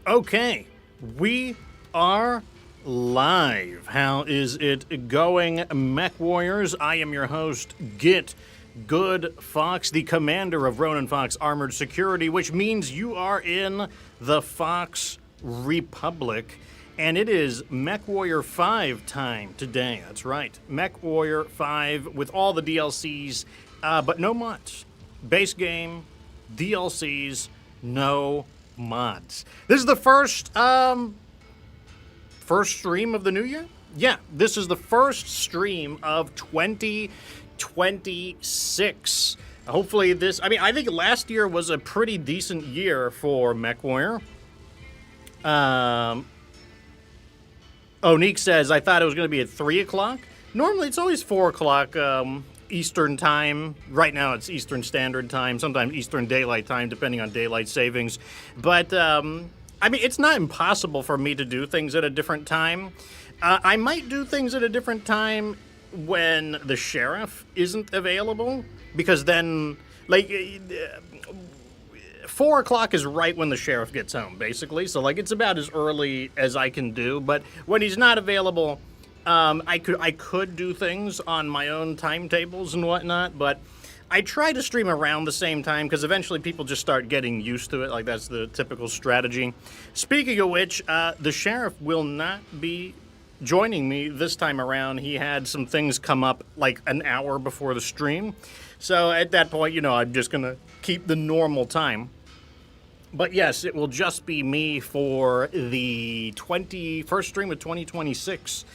Okay, we are live. How is it going, Mech Warriors? I am your host, Get Good Fox, the commander of Ronin Fox Armored Security, which means you are in the Fox Republic. And it is MechWarrior 5 time today. That's right, MechWarrior 5 with all the DLCs, but no mods. Base game, DLCs, no mods. This is the first stream of the new year? Yeah, this is the first stream of 2026. Hopefully this, I think last year was a pretty decent year for MechWarrior. Nick says, I thought it was going to be at 3 o'clock. Normally it's always 4 o'clock Eastern time. Right now it's Eastern Standard Time, sometimes Eastern Daylight Time, depending on daylight savings. But, it's not impossible for me to do things at a different time. I might do things at a different time when the sheriff isn't available, because then, 4 o'clock is right when the sheriff gets home, basically. So, it's about as early as I can do. But when he's not available, I could do things on my own timetables and whatnot. But I try to stream around the same time because eventually people just start getting used to it. That's the typical strategy. Speaking of which, the sheriff will not be joining me this time around. He had some things come up an hour before the stream. So at that point, I'm just going to keep the normal time. But yes, it will just be me for the 21st stream of 2026.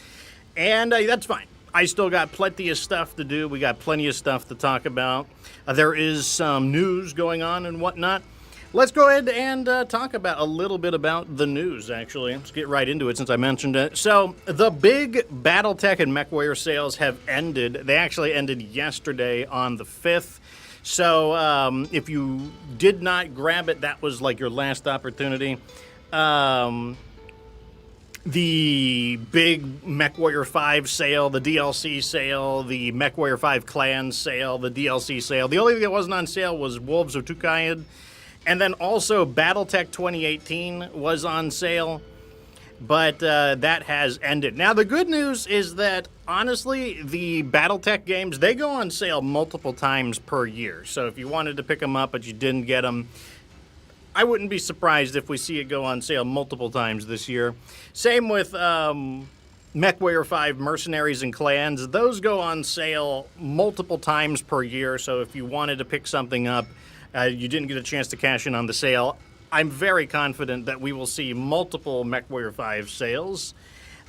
And that's fine. I still got plenty of stuff to do. We got plenty of stuff to talk about. There is some news going on and whatnot. Let's go ahead and talk about a little bit about the news, actually. Let's get right into it since I mentioned it. So, the big BattleTech and MechWarrior sales have ended. They actually ended yesterday on the 5th. So, if you did not grab it, that was your last opportunity. The big MechWarrior 5 sale, the DLC sale, the MechWarrior 5 Clan sale, the DLC sale. The only thing that wasn't on sale was Wolves of Tukayad. And then also BattleTech 2018 was on sale, but that has ended. Now, the good news is that, honestly, the BattleTech games, they go on sale multiple times per year. So if you wanted to pick them up but you didn't get them, I wouldn't be surprised if we see it go on sale multiple times this year. Same with MechWarrior 5 Mercenaries and Clans. Those go on sale multiple times per year, so if you wanted to pick something up, you didn't get a chance to cash in on the sale, I'm very confident that we will see multiple MechWarrior 5 sales.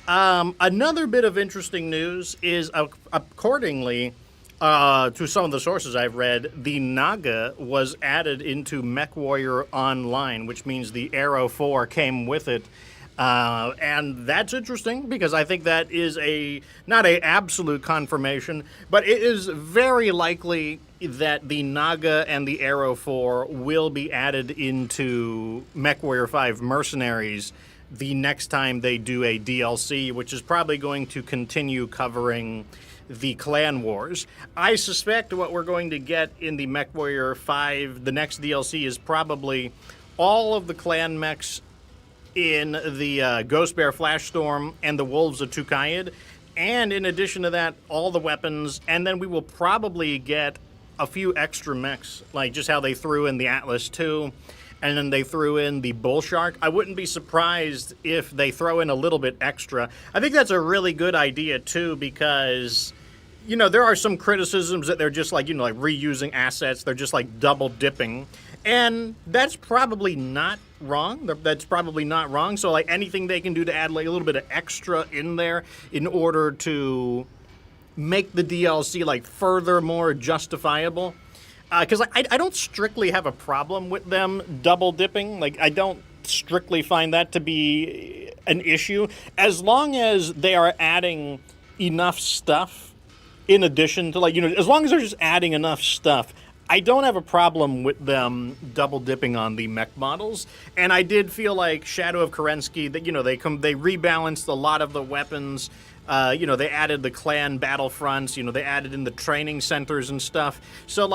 Another bit of interesting news is, accordingly, to some of the sources I've read, the Naga was added into MechWarrior Online, which means the Arrow 4 came with it. And that's interesting because I think that is not an absolute confirmation, but it is very likely that the Naga and the Arrow 4 will be added into MechWarrior 5 Mercenaries the next time they do a DLC, which is probably going to continue covering the Clan Wars. I suspect what we're going to get in the MechWarrior 5, the next DLC, is probably all of the Clan mechs in the Ghost Bear Flashstorm and the Wolves of Tukayad, and in addition to that, all the weapons, and then we will probably get a few extra mechs, like just how they threw in the Atlas 2, and then they threw in the Bull Shark. I wouldn't be surprised if they throw in a little bit extra. I think that's a really good idea, too, because, there are some criticisms that they're just reusing assets. They're just double dipping. And that's probably not wrong. So, anything they can do to add, a little bit of extra in there in order to make the DLC, further more justifiable. Because I don't strictly have a problem with them double dipping. I don't strictly find that to be an issue. As long as they are adding enough stuff in addition to, as long as they're just adding enough stuff, I don't have a problem with them double dipping on the mech models. And I did feel like Shadow of Kerensky, that, they rebalanced a lot of the weapons. They added the clan battlefronts, they added in the training centers and stuff. So,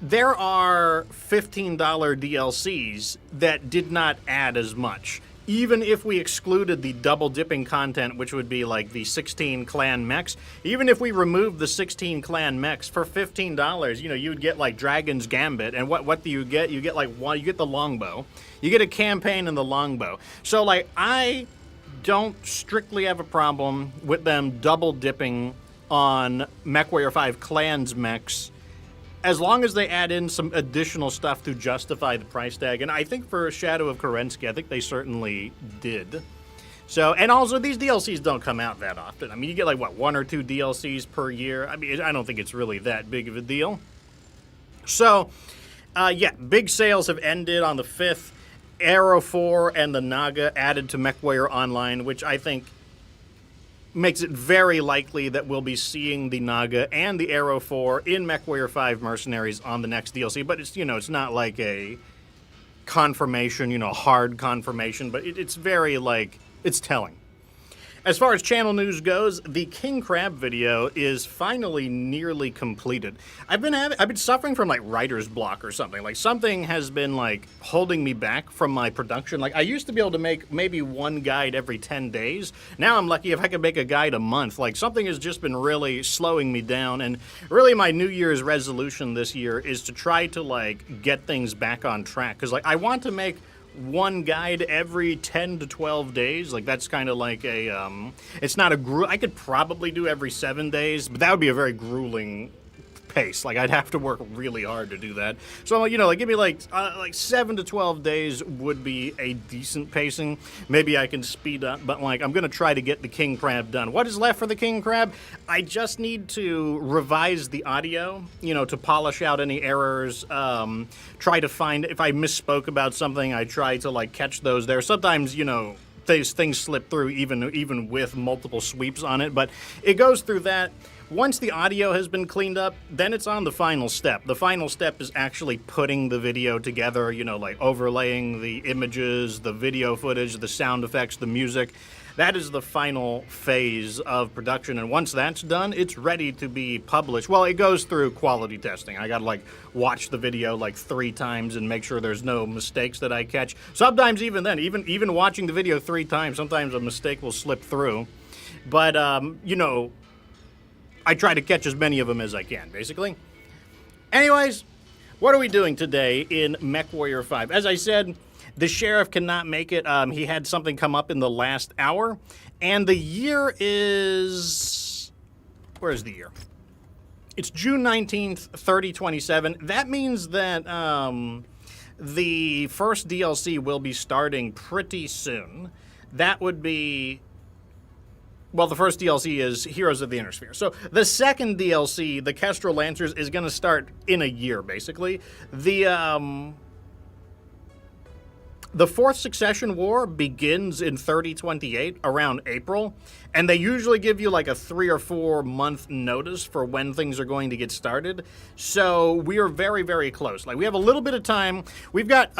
there are $15 DLCs that did not add as much. Even if we excluded the double dipping content, which would be like the 16 clan mechs, even if we removed the 16 clan mechs for $15, you would get like Dragon's Gambit. And what do you get? You get like you get the longbow. You get a campaign in the longbow. So like I don't strictly have a problem with them double dipping on MechWarrior 5 clans mechs, as long as they add in some additional stuff to justify the price tag. And I think for Shadow of Kerensky, I think they certainly did. So, and also these DLCs don't come out that often. I mean, you get like, what, 1 or 2 DLCs per year? I mean, I don't think it's really that big of a deal. So, yeah, big sales have ended on the 5th. Arrow 4 and the Naga added to MechWarrior Online, which I think makes it very likely that we'll be seeing the Naga and the Arrow 4 in MechWarrior 5 Mercenaries on the next DLC. But it's, it's not like a confirmation, hard confirmation, but it's very, like, it's telling. As far as channel news goes, the King Crab video is finally nearly completed. I've been suffering from like writer's block or something. Like something has been like holding me back from my production. Like I used to be able to make maybe one guide every 10 days. Now I'm lucky if I can make a guide a month. Like something has just been really slowing me down. And really my New Year's resolution this year is to try to like get things back on track. Because like I want to make one guide every 10 to 12 days. Like that's kind of like a it's not I could probably do every 7 days, but that would be a very grueling pace. Like I'd have to work really hard to do that. So like give me like 7 to 12 days would be a decent pacing. Maybe I can speed up, but like I'm gonna try to get the King Crab done. What is left for the King Crab? I just need to revise the audio, to polish out any errors. Try to find if I misspoke about something. I try to like catch those there. Sometimes things slip through even with multiple sweeps on it, but it goes through that. Once the audio has been cleaned up, then it's on the final step. The final step is actually putting the video together, like overlaying the images, the video footage, the sound effects, the music. That is the final phase of production, and once that's done, it's ready to be published. Well, it goes through quality testing. I gotta like watch the video like 3 times and make sure there's no mistakes that I catch. Sometimes even then, even watching the video 3 times, sometimes a mistake will slip through. But I try to catch as many of them as I can, basically. Anyways, what are we doing today in MechWarrior 5? As I said, the sheriff cannot make it. He had something come up in the last hour. And the year is... Where's the year? It's June 19th, 3027. That means that the first DLC will be starting pretty soon. That would be... Well, the first DLC is Heroes of the Inner Sphere. So the second DLC, the Kestrel Lancers, is going to start in a year, basically. The Fourth Succession War begins in 3028, around April, and they usually give you like a 3 or 4 month notice for when things are going to get started. So we are very, very close. Like we have a little bit of time. We've got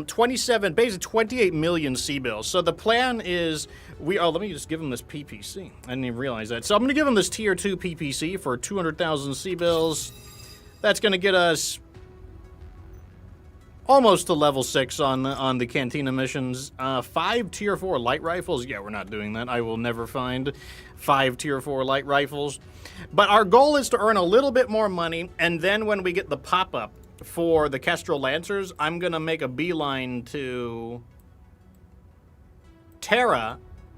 28 million C-bills. So the plan is let me just give them this PPC. I didn't even realize that. So I'm going to give them this Tier 2 PPC for 200,000 C-bills. That's going to get us almost to level 6 on the Cantina missions. 5 Tier 4 light rifles. Yeah, we're not doing that. I will never find 5 Tier 4 light rifles. But our goal is to earn a little bit more money, and then when we get the pop-up for the Kestrel Lancers, I'm going to make a beeline to Terra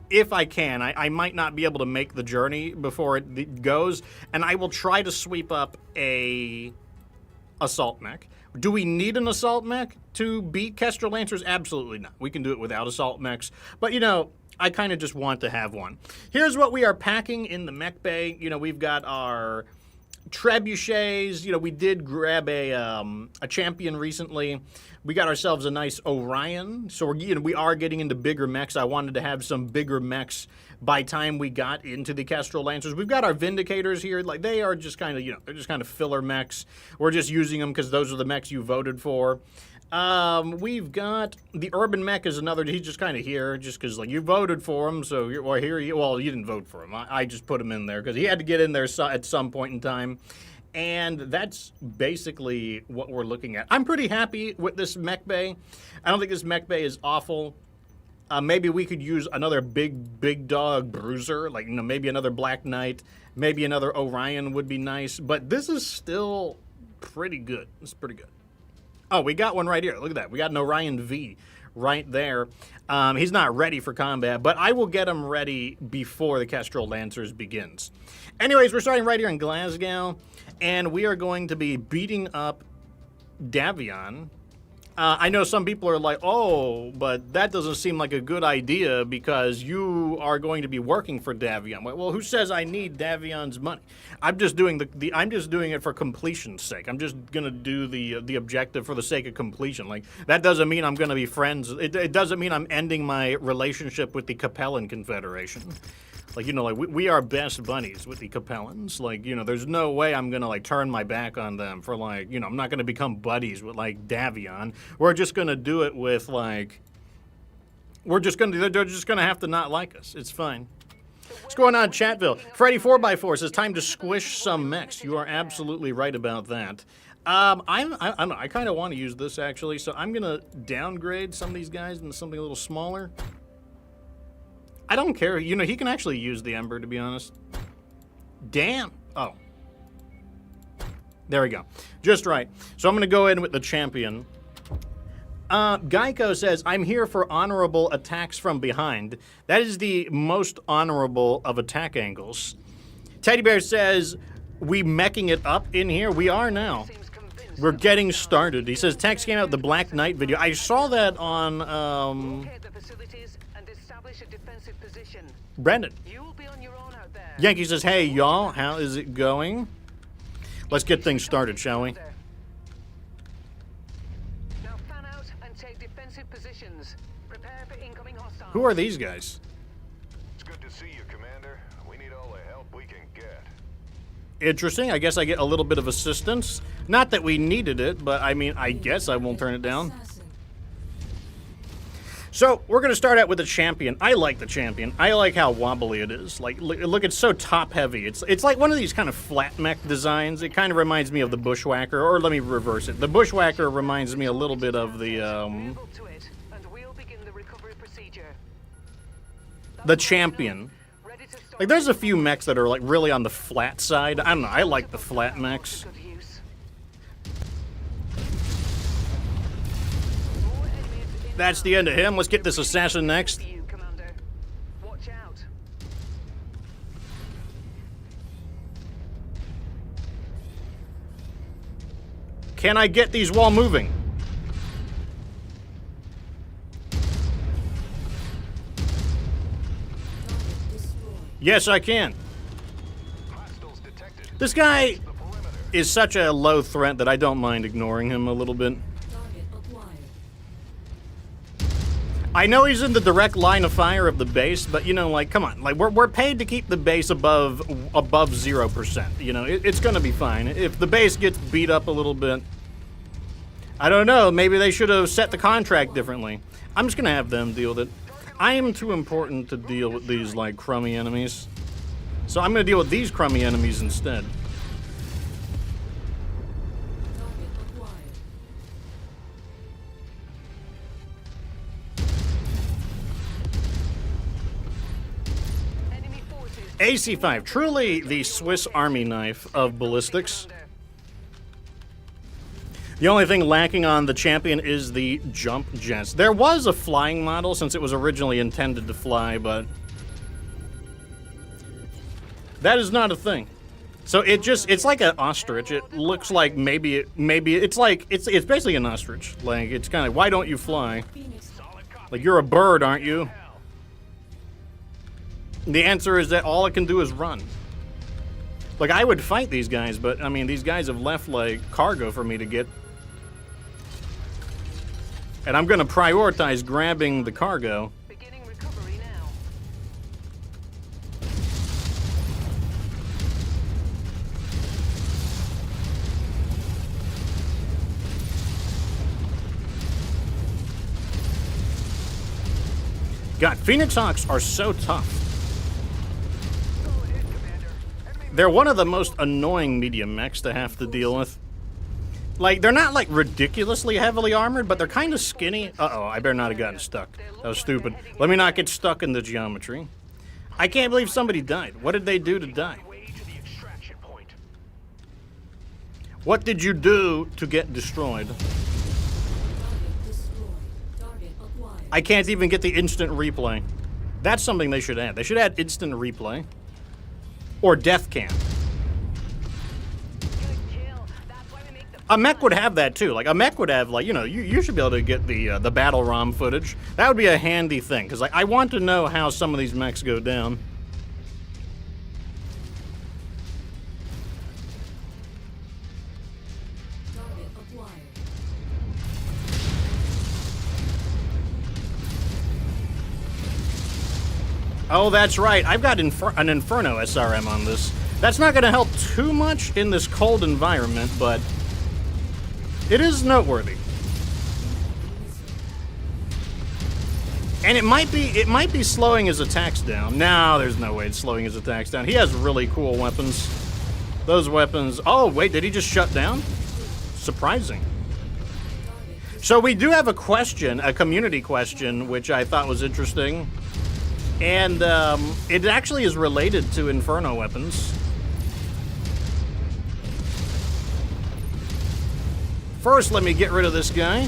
if I can. I might not be able to make the journey before it goes, and I will try to sweep up a assault mech. Do we need an assault mech to beat Kestrel Lancers? Absolutely not. We can do it without assault mechs. But, I kind of just want to have one. Here's what we are packing in the mech bay. We've got our trebuchets. We did grab a champion recently. We got ourselves a nice Orion. So we are getting into bigger mechs. I wanted to have some bigger mechs by time we got into the Kestrel Lancers. We've got our Vindicators here. Like they are just kind of, they're just kind of filler mechs. We're just using them because those are the mechs you voted for. We've got the Urban Mech is another. He's just kind of here just because like you voted for him. So you didn't vote for him. I just put him in there because he had to get in there at some point in time. And that's basically what we're looking at. I'm pretty happy with this mech bay. I don't think this mech bay is awful. Maybe we could use another big dog bruiser, like, you know, maybe another Black Knight, maybe another Orion would be nice. But this is still pretty good. It's pretty good. Oh, we got one right here. Look at that. We got an Orion V right there. He's not ready for combat, but I will get him ready before the Kestrel Lancers begins. Anyways, we're starting right here in Glasgow, and we are going to be beating up Davion. I know some people are like, oh, but that doesn't seem like a good idea because you are going to be working for Davion. Well, who says I need Davion's money? I'm just doing I'm just doing it for completion's sake. I'm just gonna do the objective for the sake of completion. Like, that doesn't mean I'm gonna be friends. It doesn't mean I'm ending my relationship with the Capellan Confederation. Like, you know, like, we are best buddies with the Capellans. Like, you know, there's no way I'm gonna, like, turn my back on them for, like, you know, I'm not gonna become buddies with, like, Davion. We're just gonna do it with, like, they're just gonna have to not like us. It's fine. What's going on, Chatville? Freddy 4x4 says, time to squish some mechs. You are absolutely right about that. I don't know, I kind of want to use this, actually, so I'm gonna downgrade some of these guys into something a little smaller. I don't care. You know, he can actually use the Ember, to be honest. Damn. Oh. There we go. Just right. So I'm going to go in with the champion. Geico says, I'm here for honorable attacks from behind. That is the most honorable of attack angles. Teddy Bear says, we meching it up in here? We are now. We're getting started. He says, Tex came out with the Black Knight video. I saw that on, Brendan. Yankee says, hey, y'all, how is it going? Let's get things started, shall we? Now fan out and take defensive positions. Prepare for incoming hostiles. Who are these guys? It's good to see you, Commander. We need all the help we can get. Interesting. I guess I get a little bit of assistance. Not that we needed it, but I mean, I guess I won't turn it down. So, we're going to start out with the champion. I like the champion. I like how wobbly it is. Like, look, it's so top-heavy. It's like one of these kind of flat mech designs. It kind of reminds me of the Bushwhacker, or let me reverse it. The Bushwhacker reminds me a little bit of the champion. Like, there's a few mechs that are, like, really on the flat side. I don't know. I like the flat mechs. That's the end of him. Let's get this assassin next. Can I get these while moving? Yes, I can. This guy is such a low threat that I don't mind ignoring him a little bit. I know he's in the direct line of fire of the base, but, you know, like, come on. Like, we're paid to keep the base above 0%. You know, it's going to be fine. If the base gets beat up a little bit, I don't know. Maybe they should have set the contract differently. I'm just going to have them deal with it. I am too important to deal with these, like, crummy enemies. So I'm going to deal with these crummy enemies instead. AC5, truly the Swiss Army knife of ballistics. The only thing lacking on the champion is the jump jets. There was a flying model since it was originally intended to fly, but that is not a thing. So it's like an ostrich. It looks like maybe it's basically an ostrich. Like, it's kind of, why don't you fly? Like, you're a bird, aren't you? The answer is that all it can do is run. Like, I would fight these guys, but, I mean, these guys have left, like, cargo for me to get. And I'm gonna prioritize grabbing the cargo. Beginning recovery now. God, Phoenix Hawks are so tough. Go ahead, Commander. Enemy They're one of the most annoying medium mechs to have to deal with. Like, they're not, like, ridiculously heavily armored, but they're kind of skinny. Uh-oh, I better not have gotten stuck. That was stupid. Let me not get stuck in the geometry. I can't believe somebody died. What did they do to die? What did you do to get destroyed? I can't even get the instant replay. That's something they should add. They should add instant replay. Or death cam. A mech would have that too. Like, a mech would have, like, you know, you should be able to get the battle ROM footage. That would be a handy thing, because, like, I want to know how some of these mechs go down. Oh, that's right. I've got an Inferno SRM on this. That's not going to help too much in this cold environment, but it is noteworthy. And it might be slowing his attacks down. No, there's no way it's slowing his attacks down. He has really cool weapons. Those weapons... Oh, wait, did he just shut down? Surprising. So we do have a question, a community question, which I thought was interesting. And it actually is related to Inferno weapons. First, let me get rid of this guy.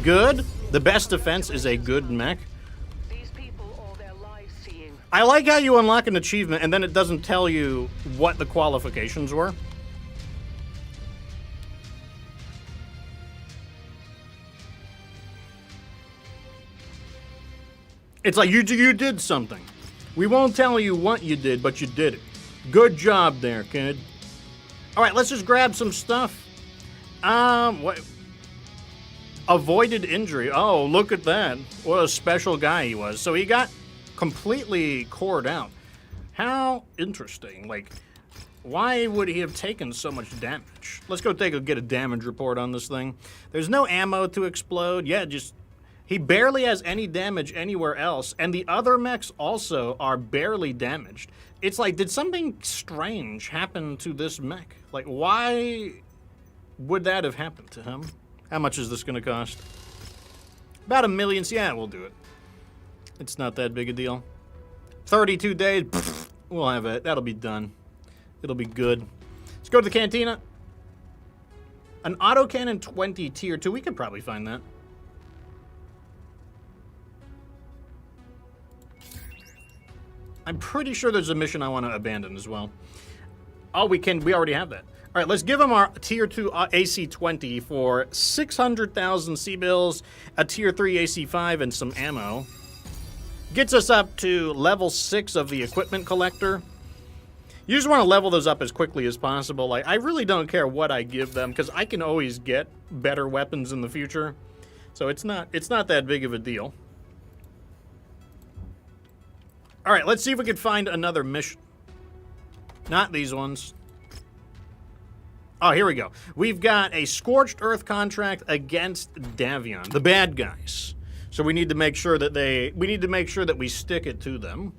Good. The best defense is a good mech. These people owe their lives to you. I like how you unlock an achievement and then it doesn't tell you what the qualifications were. It's like, you did something. We won't tell you what you did, but you did it. Good job there, kid. All right, let's just grab some stuff. What? Avoided injury. Oh, look at that. What a special guy he was. So he got completely cored out. How interesting. Like, why would he have taken so much damage? Let's go get a damage report on this thing. There's no ammo to explode. Yeah, just... He barely has any damage anywhere else, and the other mechs also are barely damaged. It's like, did something strange happen to this mech? Like, why would that have happened to him? How much is this going to cost? About $1 million. Yeah, we'll do it. It's not that big a deal. 32 days. Pfft, we'll have it. That'll be done. It'll be good. Let's go to the cantina. An autocannon 20 tier 2. We could probably find that. I'm pretty sure there's a mission I want to abandon as well. Oh, we already have that. All right, let's give him our Tier 2 AC-20 for 600,000 C-bills, a Tier 3 AC-5, and some ammo. Gets us up to level 6 of the equipment collector. You just want to level those up as quickly as possible. Like, I really don't care what I give them, because I can always get better weapons in the future. So it's not that big of a deal. All right, let's see if we can find another mission. Not these ones. Oh, here we go. We've got a Scorched Earth contract against Davion, the bad guys. So we need to make sure that we stick it to them.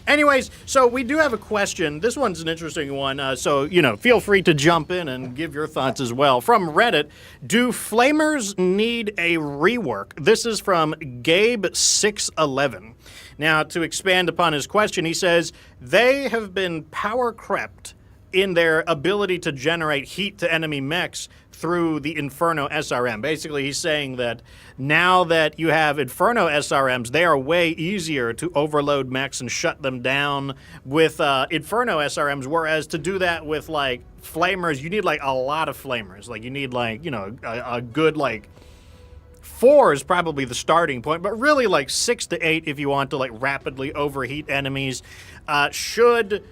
Anyways, so we do have a question. This one's an interesting one. So, you know, feel free to jump in and give your thoughts as well. From Reddit, do flamers need a rework? This is from Gabe611. Now, to expand upon his question, he says, they have been power crept in their ability to generate heat to enemy mechs through the Inferno SRM. Basically, he's saying that now that you have Inferno SRMs, they are way easier to overload mechs and shut them down with Inferno SRMs, whereas to do that with, like, flamers, you need, like, a lot of flamers. Like, you need, like, you know, a good, like... 4 is probably the starting point, but really like 6 to 8 if you want to like rapidly overheat enemies. Should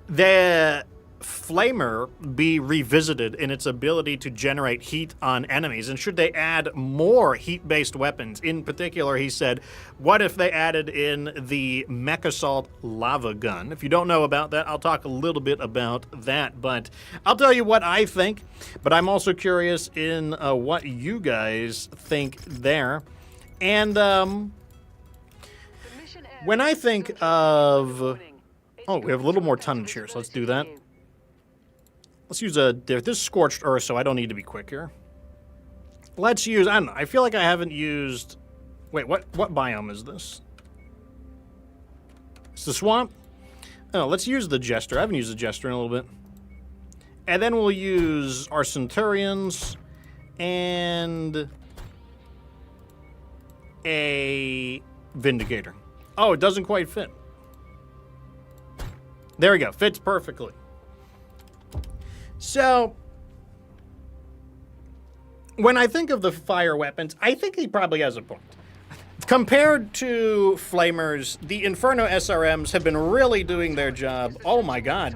the flamer be revisited in its ability to generate heat on enemies? And should they add more heat-based weapons? In particular, he said, what if they added in the Mech Assault lava gun? If you don't know about that, I'll talk a little bit about that, but I'll tell you what I think, but I'm also curious in what you guys think there. And When I think of... Oh, we have a little more tonnage here, so let's do that. Let's use a... This is Scorched Earth, so I don't need to be quick here. Let's use... I don't know. I feel like I haven't used... Wait, what biome is this? It's the swamp? Oh, let's use the Jester. I haven't used the Jester in a little bit. And then we'll use our Centurions and a Vindicator. Oh, it doesn't quite fit. There we go. Fits perfectly. So, when I think of the fire weapons, I think he probably has a point. Compared to Flamers, the Inferno SRMs have been really doing their job. Oh my god.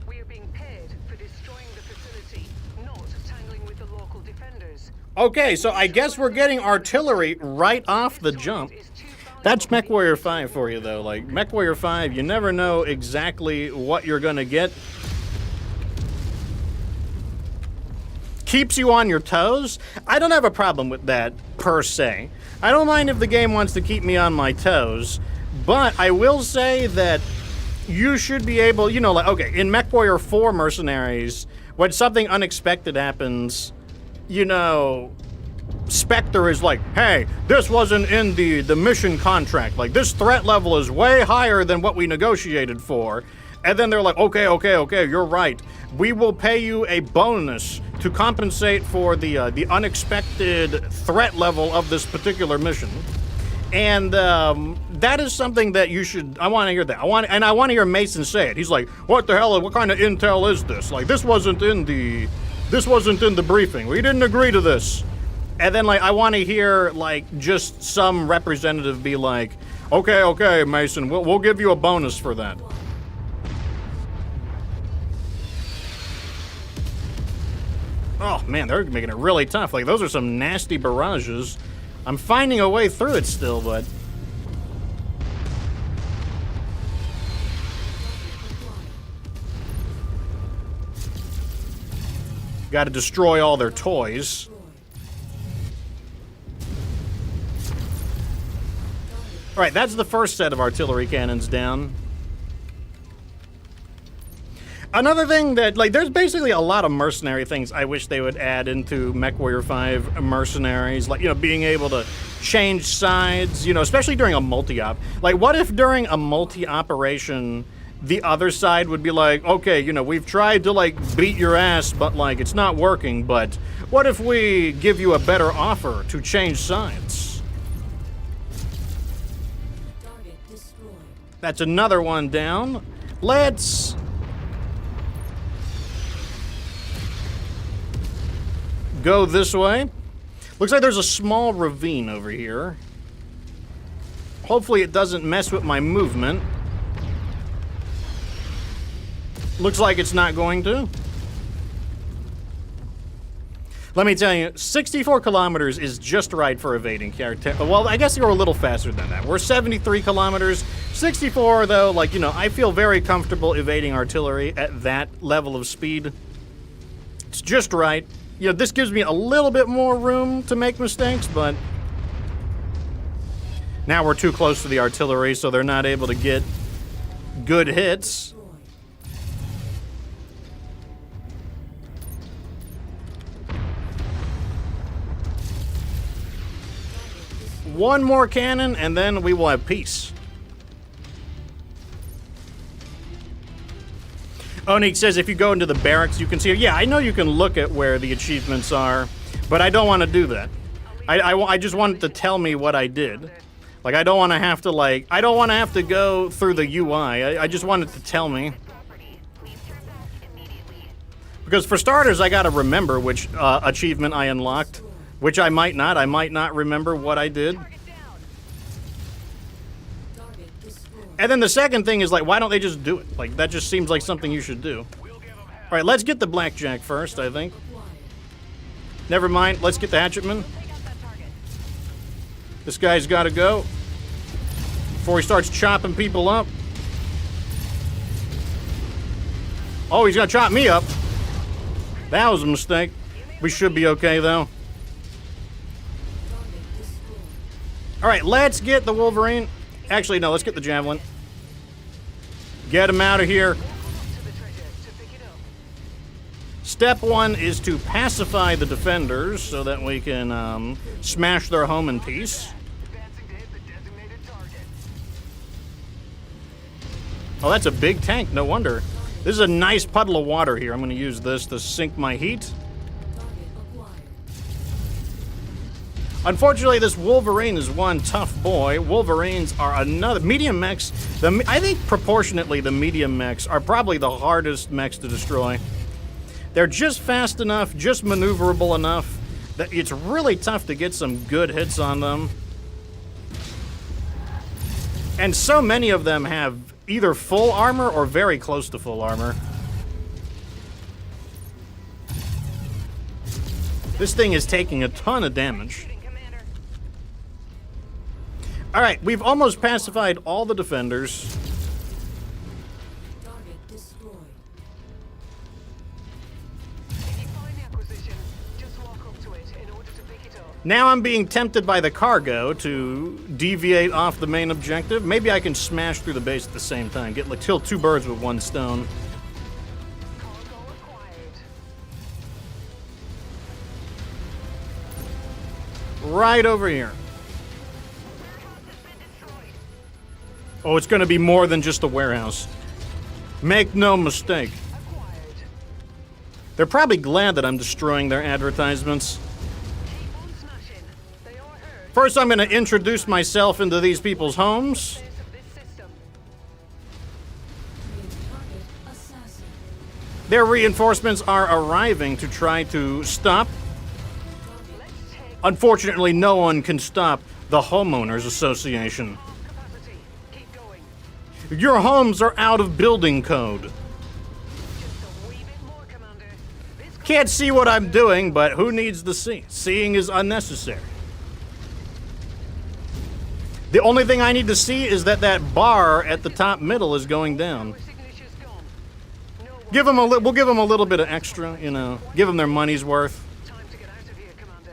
We are being paid for destroying the facility, not tangling with the local defenders. Okay, so I guess we're getting artillery right off the jump. That's MechWarrior 5 for you, though. Like, MechWarrior 5, you never know exactly what you're gonna get. Keeps you on your toes. I don't have a problem with that, per se. I don't mind if the game wants to keep me on my toes, but I will say that you should be able, you know, like, okay, in MechWarrior 4 Mercenaries, when something unexpected happens, you know, Spectre is like, hey, this wasn't in the mission contract. Like, this threat level is way higher than what we negotiated for. And then they're like, okay, you're right. We will pay you a bonus to compensate for the unexpected threat level of this particular mission. And that is something that you should... I want to hear that. I want to hear Mason say it. He's like, what the hell? What kind of intel is this? Like, this wasn't in the briefing. We didn't agree to this. And then, like, I want to hear, like, just some representative be like, okay, Mason, we'll give you a bonus for that. Oh, man, they're making it really tough. Like, those are some nasty barrages. I'm finding a way through it still, but... Gotta destroy all their toys. Alright, that's the first set of artillery cannons down. Another thing that, like, there's basically a lot of mercenary things I wish they would add into MechWarrior 5 Mercenaries. Like, you know, being able to change sides, you know, especially during a multi-op. Like, what if during a multi-operation, the other side would be like, okay, you know, we've tried to, like, beat your ass, but, like, it's not working, but what if we give you a better offer to change sides? That's another one down. Let's... go this way. Looks like there's a small ravine over here. Hopefully it doesn't mess with my movement. Looks like it's not going to. Let me tell you, 64 kilometers is just right for evading character. Well, I guess you're a little faster than that. We're 73 kilometers. 64, though, like, you know, I feel very comfortable evading artillery at that level of speed. It's just right. You know, this gives me a little bit more room to make mistakes, but now we're too close to the artillery, so they're not able to get good hits. One more cannon, and then we will have peace. Onik says if you go into the barracks, you can see... Yeah, I know you can look at where the achievements are, but I don't want to do that. I just want it to tell me what I did. Like, I don't want to have to, like... I don't want to have to go through the UI. I just want it to tell me. Because for starters, I gotta remember which achievement I unlocked. Which I might not. I might not remember what I did. And then the second thing is, like, why don't they just do it? Like, that just seems like something you should do. Alright, let's get the blackjack first, I think. Never mind, let's get the hatchetman. This guy's gotta go before he starts chopping people up. Oh, he's gonna chop me up. That was a mistake. We should be okay, though. Alright, let's get the Wolverine. Actually, no, let's get the javelin. Get him out of here. To the treasure to pick it up. Step one is to pacify the defenders so that we can smash their home in peace. Advancing to hit the designated target. Oh, that's a big tank. No wonder. This is a nice puddle of water here. I'm going to use this to sink my heat. Unfortunately, this Wolverine is one tough boy. Wolverines are another. Medium mechs, I think proportionately the medium mechs are probably the hardest mechs to destroy. They're just fast enough, just maneuverable enough that it's really tough to get some good hits on them. And so many of them have either full armor or very close to full armor. This thing is taking a ton of damage. Shooting, Commander. All right, we've almost pacified all the defenders. Target destroyed. If you find the acquisition, just walk up to it in order to pick it up. Now I'm being tempted by the cargo to deviate off the main objective. Maybe I can smash through the base at the same time. Kill two birds with one stone. Cargo acquired. Right over here. Oh, it's going to be more than just a warehouse. Make no mistake. Acquired. They're probably glad that I'm destroying their advertisements. Keep on smashing. They are heard. First, I'm going to introduce myself into these people's homes. Base of this system. Target assassin. Their reinforcements are arriving to try to stop. Let's take Unfortunately, no one can stop the Homeowners Association. capacity. Keep going. Your homes are out of building code. Just a wee bit more, Commander. This Can't see what I'm doing, but who needs to see? Seeing is unnecessary. The only thing I need to see is that that bar at the top middle is going down. signature's gone. No one. We'll give them a little bit of extra, you know, give them their money's worth. Time to get out of here, Commander.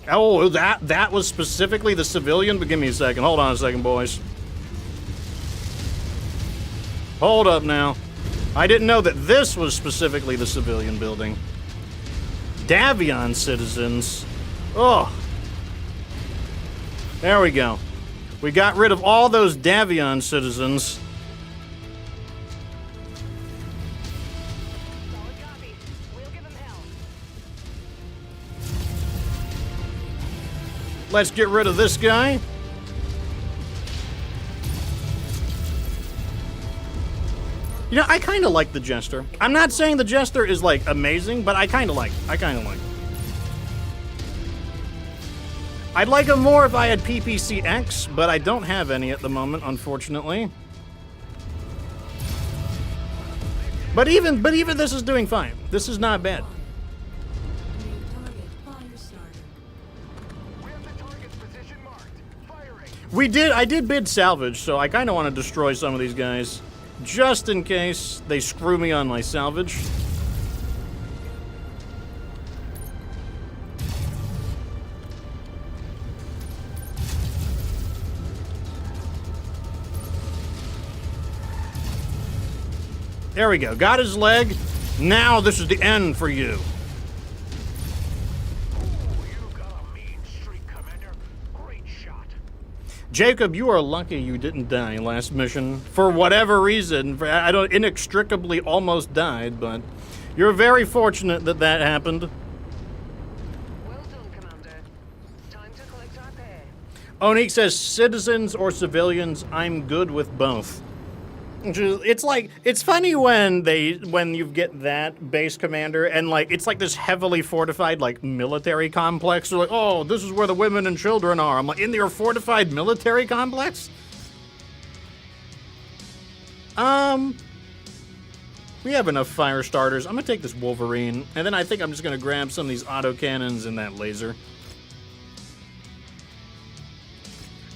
Oh, that was specifically the civilian? But give me a second. Hold on a second, boys. Hold up now. I didn't know that this was specifically the civilian building. Davion citizens. Oh. There we go. We got rid of all those Davion citizens. Solid copy. We'll give them hell. Let's get rid of this guy. You know, I kind of like the Jester. I'm not saying the Jester is, like, amazing, but I kind of like it. I'd like him more if I had PPCX, but I don't have any at the moment, unfortunately. But even this is doing fine. This is not bad. New target fire starter. We have the target's position marked. Firing. I did bid salvage, so I kind of want to destroy some of these guys. Just in case they screw me on my salvage. There we go. Got his leg. Now this is the end for you. You got a mean streak, Commander. Great shot. Jacob, you are lucky you didn't die last mission. For whatever reason, I don't inextricably almost died, but you're very fortunate that that happened. Well done, Commander. Time to collect our pay. Onique says, citizens or civilians, I'm good with both. It's like, it's funny when you get that base commander and like, it's like this heavily fortified like military complex. They're like, oh, this is where the women and children are. I'm like, in your fortified military complex? We have enough fire starters. I'm gonna take this Wolverine, and then I think I'm just gonna grab some of these autocannons and that laser.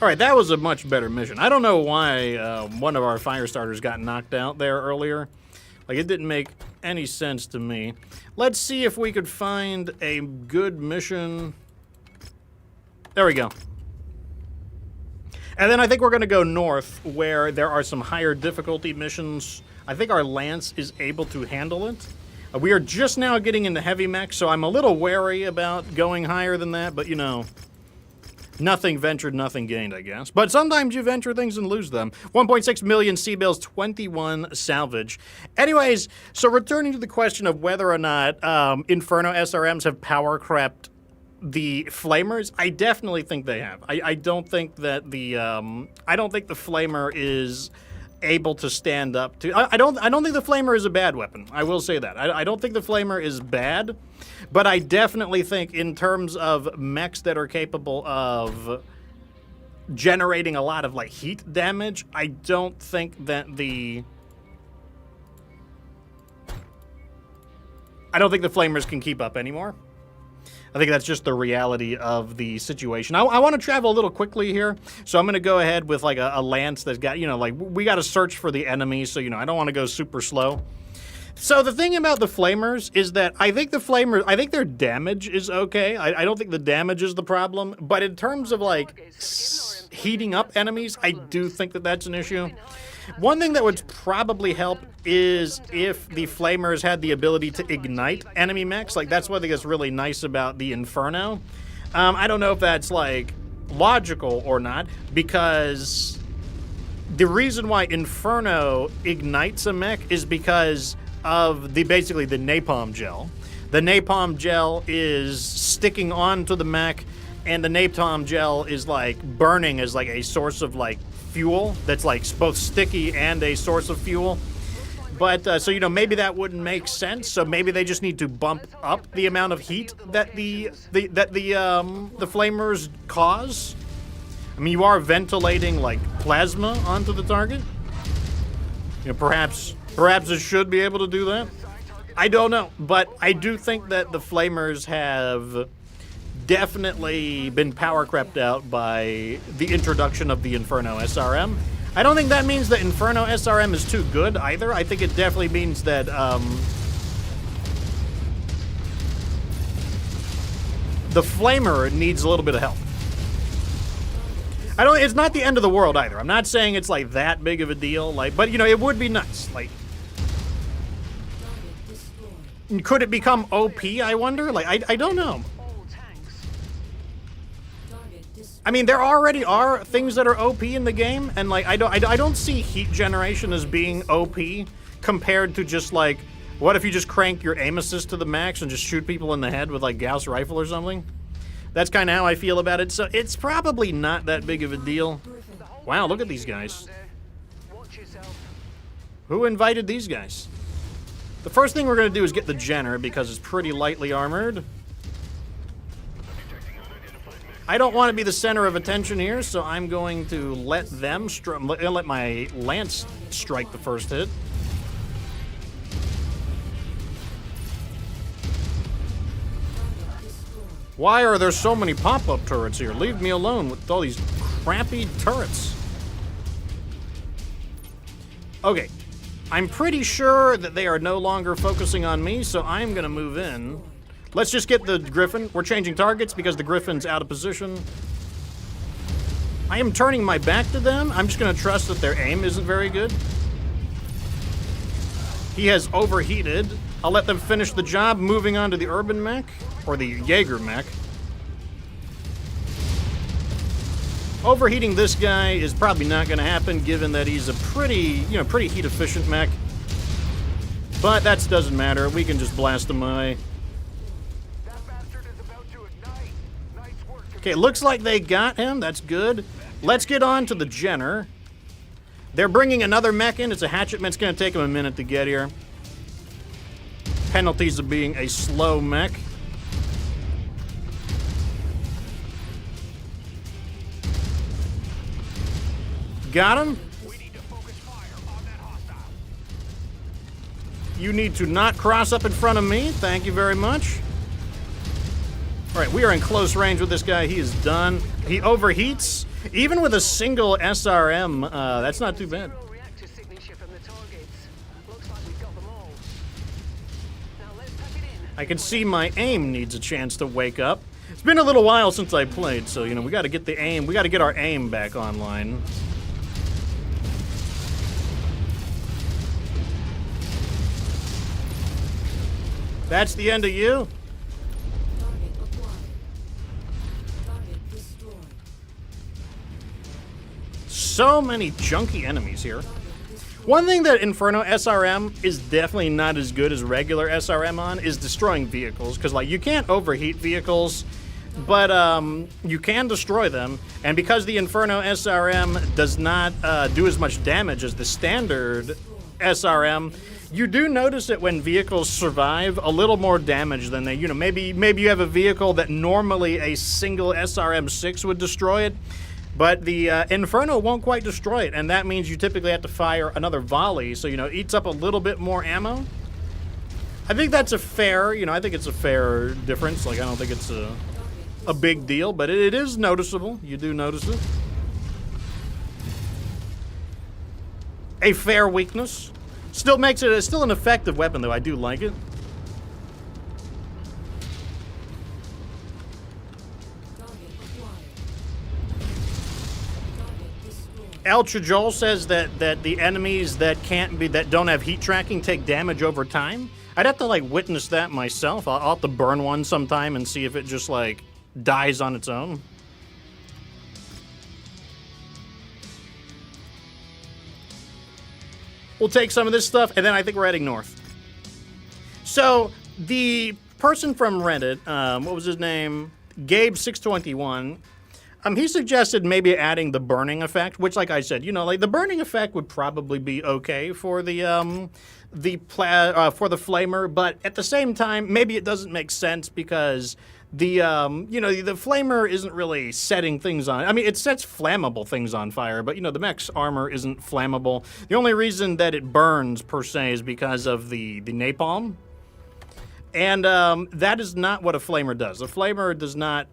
All right, that was a much better mission. I don't know why one of our fire starters got knocked out there earlier. Like, it didn't make any sense to me. Let's see if we could find a good mission. There we go. And then I think we're going to go north, where there are some higher difficulty missions. I think our Lance is able to handle it. We are just now getting into heavy mech, so I'm a little wary about going higher than that, but you know, nothing ventured, nothing gained, I guess. But sometimes you venture things and lose them. 1.6 million C-bills, 21 salvage. Anyways, so returning to the question of whether or not Inferno SRMs have power crept the Flamers, I definitely think they have. I don't think that the Flamer is able to stand up to. I don't think the Flamer is a bad weapon. I will say that. I don't think the Flamer is bad, but I definitely think in terms of mechs that are capable of generating a lot of like heat damage, I don't think that the Flamers can keep up anymore. I think that's just the reality of the situation. I want to travel a little quickly here, so I'm going to go ahead with like a lance that's got, you know, like we got to search for the enemy, so, you know, I don't want to go super slow. So the thing about the Flamers is that I think their damage is okay. I don't think the damage is the problem, but in terms of like heating up enemies, I do think that that's an issue. One thing that would probably help is if the Flamers had the ability to ignite enemy mechs. Like, that's what I think is really nice about the Inferno. I don't know if that's, like, logical or not, because the reason why Inferno ignites a mech is because of basically the napalm gel. The napalm gel is sticking onto the mech, and the napalm gel is, like, burning as, like, a source of, like, fuel that's like both sticky and a source of fuel. But so, you know, maybe that wouldn't make sense, so maybe they just need to bump up the amount of heat that the Flamers cause. I mean, you are ventilating like plasma onto the target. You know, perhaps it should be able to do that. I don't know, but I do think that the Flamers have definitely been power crept out by the introduction of the Inferno SRM. I don't think that means that Inferno SRM is too good either. I think it definitely means that the Flamer needs a little bit of help. It's not the end of the world either. I'm not saying it's like that big of a deal, like, but you know, it would be nice. Like, could it become OP, I wonder? Like, I don't know. I mean, there already are things that are OP in the game, and like I don't see heat generation as being OP compared to just like, what if you just crank your aim assist to the max and just shoot people in the head with like Gauss rifle or something? That's kind of how I feel about it. So it's probably not that big of a deal. Wow, look at these guys. Who invited these guys? The first thing we're gonna do is get the Jenner because it's pretty lightly armored. I don't want to be the center of attention here, so I'm going to let them let my Lance strike the first hit. Why are there so many pop-up turrets here? Leave me alone with all these crappy turrets. Okay, I'm pretty sure that they are no longer focusing on me, so I'm going to move in. Let's just get the Griffin. We're changing targets because the Griffin's out of position. I am turning my back to them. I'm just going to trust that their aim isn't very good. He has overheated. I'll let them finish the job, moving on to the Urban Mech, or the Jaeger Mech. Overheating this guy is probably not going to happen, given that he's a pretty heat-efficient mech. But that doesn't matter. We can just blast him away. Okay, looks like they got him. That's good. Let's get on to the Jenner. They're bringing another mech in. It's a hatchet mech. It's going to take them a minute to get here. Penalties of being a slow mech. Got him. You need to not cross up in front of me. Thank you very much. All right, we are in close range with this guy. He is done. He overheats. Even with a single SRM, that's not too bad. I can see my aim needs a chance to wake up. It's been a little while since I played, so, you know, we gotta get the aim. We gotta get our aim back online. That's the end of you? Target acquired. Target destroyed. So many junky enemies here. One thing that Inferno SRM is definitely not as good as regular SRM on is destroying vehicles, because like you can't overheat vehicles, but you can destroy them, and because the Inferno SRM does not do as much damage as the standard SRM, you do notice it when vehicles survive a little more damage than they, you know, maybe you have a vehicle that normally a single SRM-6 would destroy it, but the Inferno won't quite destroy it, and that means you typically have to fire another volley, so, you know, it eats up a little bit more ammo. I think that's a fair, you know, I think it's a fair difference. Like, I don't think it's a big deal, but it is noticeable. You do notice it. A fair weakness. Still makes it, still an effective weapon, though. I do like it. El Chajol says that the enemies that don't have heat tracking take damage over time. I'd have to like witness that myself. I'll have to burn one sometime and see if it just like dies on its own. We'll take some of this stuff, and then I think we're heading north. So the person from Reddit, what was his name? Gabe621. He suggested maybe adding the burning effect, which, like I said, you know, like the burning effect would probably be okay for the flamer, but at the same time, maybe it doesn't make sense because the you know, the flamer isn't really setting things on. I mean, it sets flammable things on fire, but you know, the mech's armor isn't flammable. The only reason that it burns per se is because of the napalm. And that is not what a flamer does. The flamer does not.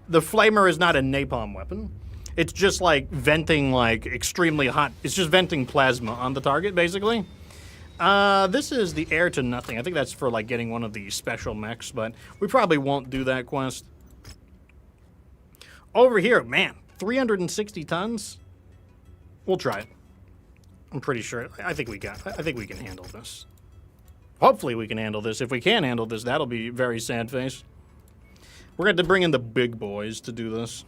The flamer is not a napalm weapon. It's just like venting like extremely hot. It's just venting plasma on the target, basically. This is the air to nothing. I think that's for like getting one of the special mechs, but we probably won't do that quest. Over here, man, 360 tons. We'll try it. I'm pretty sure. I think we can handle this. Hopefully we can handle this. If we can handle this, that'll be very sad face. We're going to bring in the big boys to do this.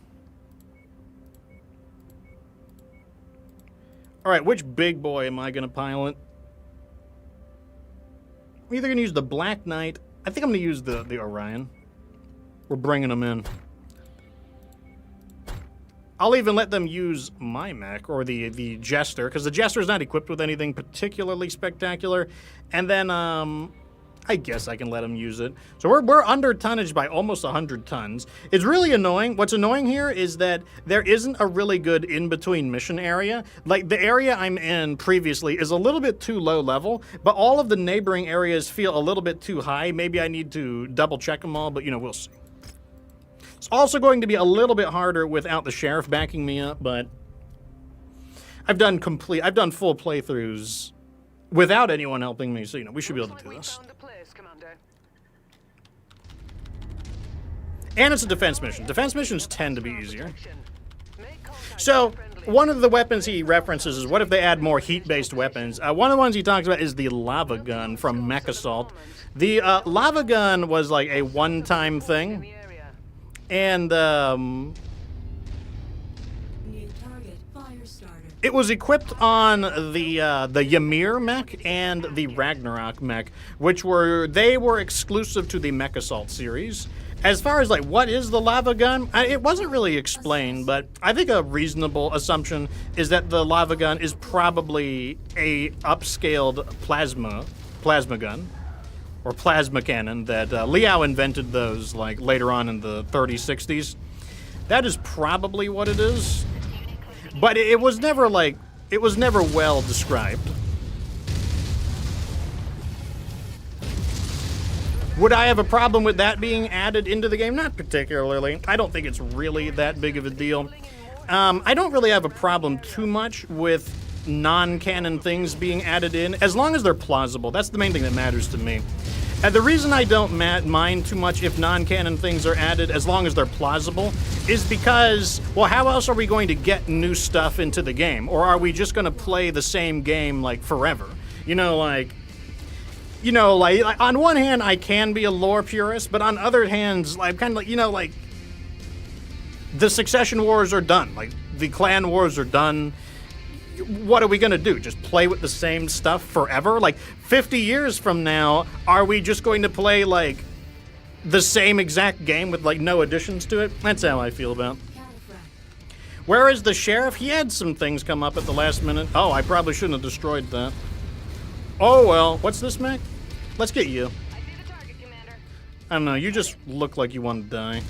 All right, which big boy am I going to pilot? I'm either going to use the Black Knight. I think I'm going to use the Orion. We're bringing them in. I'll even let them use my mech, or the Jester, because the Jester's not equipped with anything particularly spectacular. And then, I guess I can let them use it. So we're under tonnage by almost 100 tons. It's really annoying. What's annoying here is that there isn't a really good in-between mission area. Like, the area I'm in previously is a little bit too low level, but all of the neighboring areas feel a little bit too high. Maybe I need to double-check them all, but, you know, we'll see. It's also going to be a little bit harder without the sheriff backing me up, but I've done full playthroughs without anyone helping me, so, you know, we should be able to do this. And it's a defense mission. Defense missions tend to be easier. So, one of the weapons he references is what if they add more heat-based weapons. One of the ones he talks about is the lava gun from Mech Assault. The lava gun was like a one-time thing. And, it was equipped on the Ymir mech and the Ragnarok mech, which were exclusive to the Mech Assault series. As far as like what is the lava gun, it wasn't really explained, but I think a reasonable assumption is that the lava gun is probably a upscaled plasma gun or plasma cannon that Liao invented those like later on in the 30s, 60s. That is probably what it is. But it was never well described. Would I have a problem with that being added into the game? Not particularly. I don't think it's really that big of a deal. I don't really have a problem too much with non-canon things being added in, as long as they're plausible. That's the main thing that matters to me. And the reason I don't mind too much if non-canon things are added, as long as they're plausible, is because, well, how else are we going to get new stuff into the game? Or are we just going to play the same game, like, forever? Like, on one hand, I can be a lore purist, but on other hands, I'm kind of like, the succession wars are done. Like, the clan wars are done. What are we going to do? Just play with the same stuff forever? Like, 50 years from now, are we just going to play, like, the same exact game with, like, no additions to it? That's how I feel about it. Where is the sheriff? He had some things come up at the last minute. Oh, I probably shouldn't have destroyed that. Oh, well. What's this, Mac? Let's get you. I see the target, Commander. I don't know. You just look like you want to die.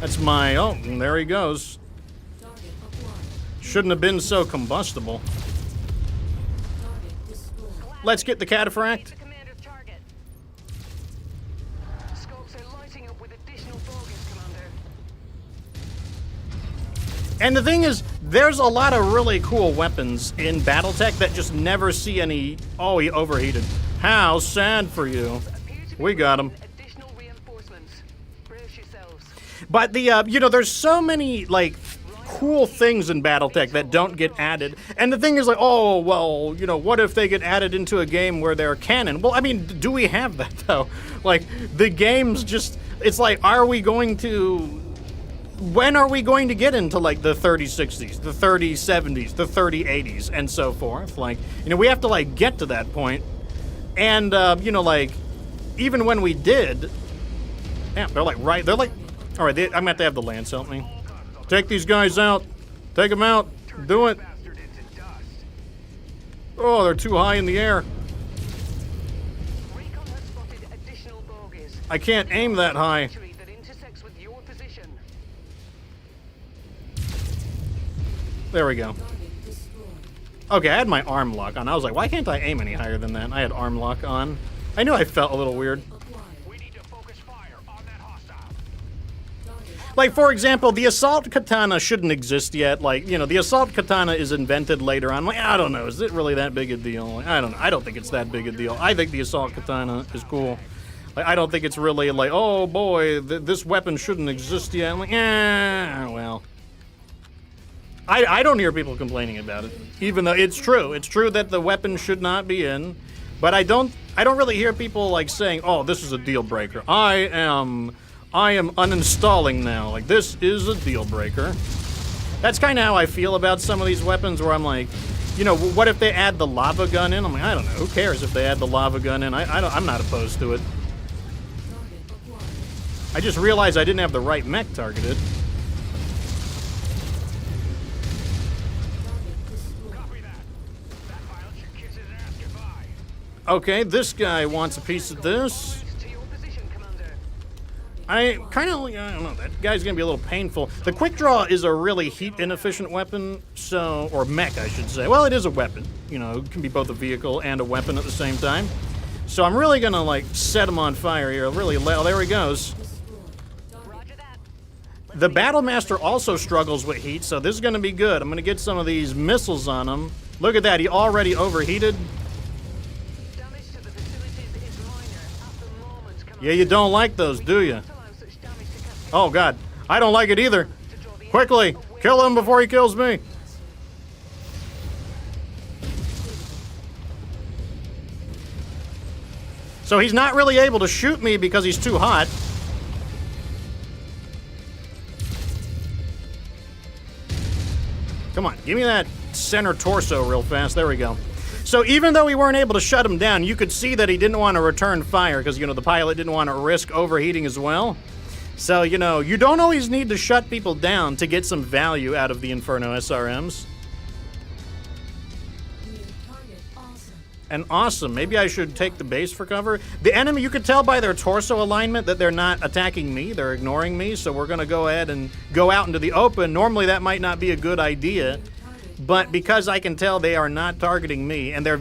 That's my... Oh, there he goes. Shouldn't have been so combustible. Let's get the cataphract. The commander's target. Scopes are lighting up with additional bogies, Commander. And the thing is, there's a lot of really cool weapons in BattleTech that just never see any... Oh, he overheated. How sad for you. We got him. Additional reinforcements. Brace yourselves. But the, there's so many, like, cool things in BattleTech that don't get added. And the thing is, like, oh, well, what if they get added into a game where they're canon? Well, I mean, do we have that, though? Like, the game's just... It's like, are we going to... When are we going to get into, like, the 3060s, the 3070s, the 3080s, and so forth? Like, we have to, like, get to that point. And, like, even when we did... Yeah, they're, like, right... They're, like... All right, I'm going to have to have the Lance help me. Take these guys out. Take them out. Do it. Oh, they're too high in the air. Recon has spotted additional bogies. I can't aim that high. That intersects with your position. There we go. Okay, I had my arm lock on. I was like, why can't I aim any higher than that? I had arm lock on. I knew I felt a little weird. We need to focus fire on that hostile. Like, for example, the assault katana shouldn't exist yet. Like, the assault katana is invented later on. Like, I don't know. Is it really that big a deal? Like, I don't know. I don't think it's that big a deal. I think the assault katana is cool. Like, I don't think it's really like, oh boy, this weapon shouldn't exist yet. I'm like, well. I don't hear people complaining about it, even though it's true. It's true that the weapon should not be in, but I don't really hear people like saying, "Oh, this is a deal breaker." I am uninstalling now. Like, this is a deal breaker. That's kind of how I feel about some of these weapons, where I'm like, what if they add the lava gun in? I'm like, I don't know. Who cares if they add the lava gun in? I'm not opposed to it. I just realized I didn't have the right mech targeted. Okay, this guy wants a piece of this. To your position, Commander. I don't know, that guy's gonna be a little painful. The quick draw is a really heat inefficient weapon, or mech, I should say. Well, it is a weapon. It can be both a vehicle and a weapon at the same time. So I'm really gonna, like, set him on fire here. Really, there he goes. Roger that. The Battlemaster also struggles with heat, so this is gonna be good. I'm gonna get some of these missiles on him. Look at that, he already overheated. Damage to the facilities is minor at the moment, Commander. Yeah, you don't like those, do you? Allow such damage to cascade Oh, God. I don't like it either. to draw the Quickly, enemy away. kill him before he kills me. So he's not really able to shoot me because he's too hot. Come on, give me that center torso real fast. There we go. So even though we weren't able to shut him down, you could see that he didn't want to return fire because, the pilot didn't want to risk overheating as well. So, you don't always need to shut people down to get some value out of the Inferno SRMs. And awesome. Maybe I should take the base for cover. The enemy, you could tell by their torso alignment that they're not attacking me. They're ignoring me. So we're going to go ahead and go out into the open. Normally that might not be a good idea. But because I can tell they are not targeting me, and they're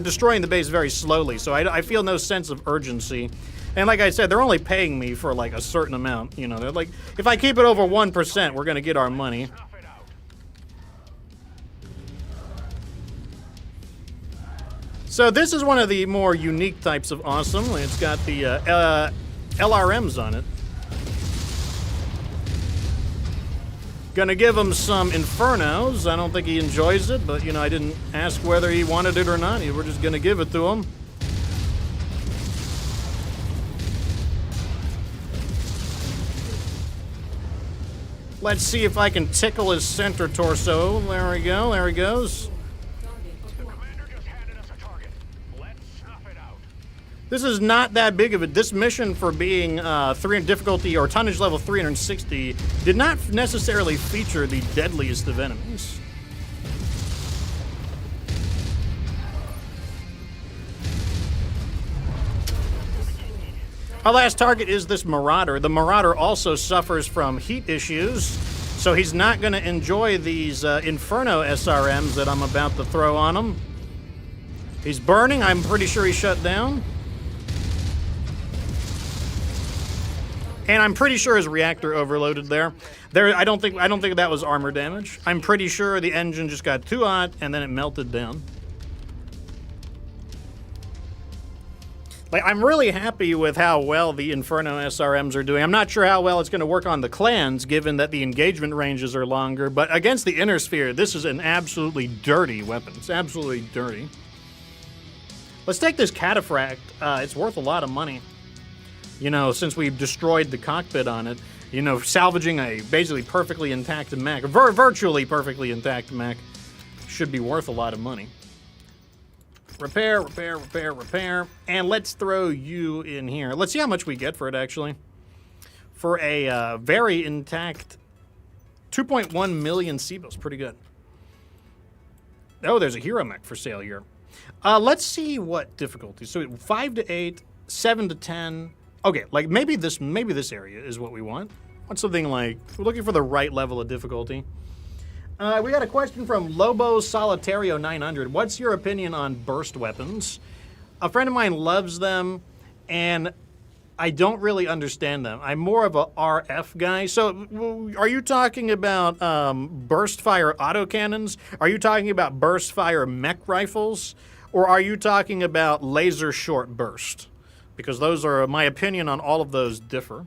destroying the base very slowly. So I feel no sense of urgency. And like I said, they're only paying me for like a certain amount. They're like, if I keep it over 1%, we're going to get our money. Tough it out. So this is one of the more unique types of awesome. It's got the LRMs on it. Gonna give him some Infernos. I don't think he enjoys it, but, you know, I didn't ask whether he wanted it or not. We're just gonna give it to him. Let's see if I can tickle his center torso. There we go. There he goes. Commander just handed us a target. Let's snuff it out. This is not that big of a... This mission for being 300 difficulty or tonnage level 360 did not necessarily feature the deadliest of enemies. Our last target is this Marauder. The Marauder also suffers from heat issues, so he's not going to enjoy these Inferno SRMs that I'm about to throw on him. He's burning. I'm pretty sure he's shut down. And I'm pretty sure his reactor overloaded there. I don't think that was armor damage. I'm pretty sure the engine just got too hot and then it melted down. Like, I'm really happy with how well the Inferno SRMs are doing. I'm not sure how well it's going to work on the clans, given that the engagement ranges are longer, but against the Inner Sphere, this is an absolutely dirty weapon. It's absolutely dirty. Let's take this Cataphract. It's worth a lot of money. You know, since we've destroyed the cockpit on it, you know, salvaging a basically perfectly intact mech, virtually perfectly intact mech, should be worth a lot of money. Repair, repair, repair, repair. And let's throw you in here. Let's see how much we get for it, actually. For a very intact 2.1 million C-bills. Pretty good. Oh, there's a hero mech for sale here. Let's see what difficulty. So 5 to 8, 7 to 10. Okay, like maybe this area is what we want. Want something like, we're looking for the right level of difficulty. We got a question from Lobo Solitario 900. What's your opinion on burst weapons? A friend of mine loves them, and I don't really understand them. I'm more of a RF guy. So are you talking about burst fire autocannons? Are you talking about burst fire mech rifles? Or are you talking about laser short burst? Because those are, my opinion on all of those differ.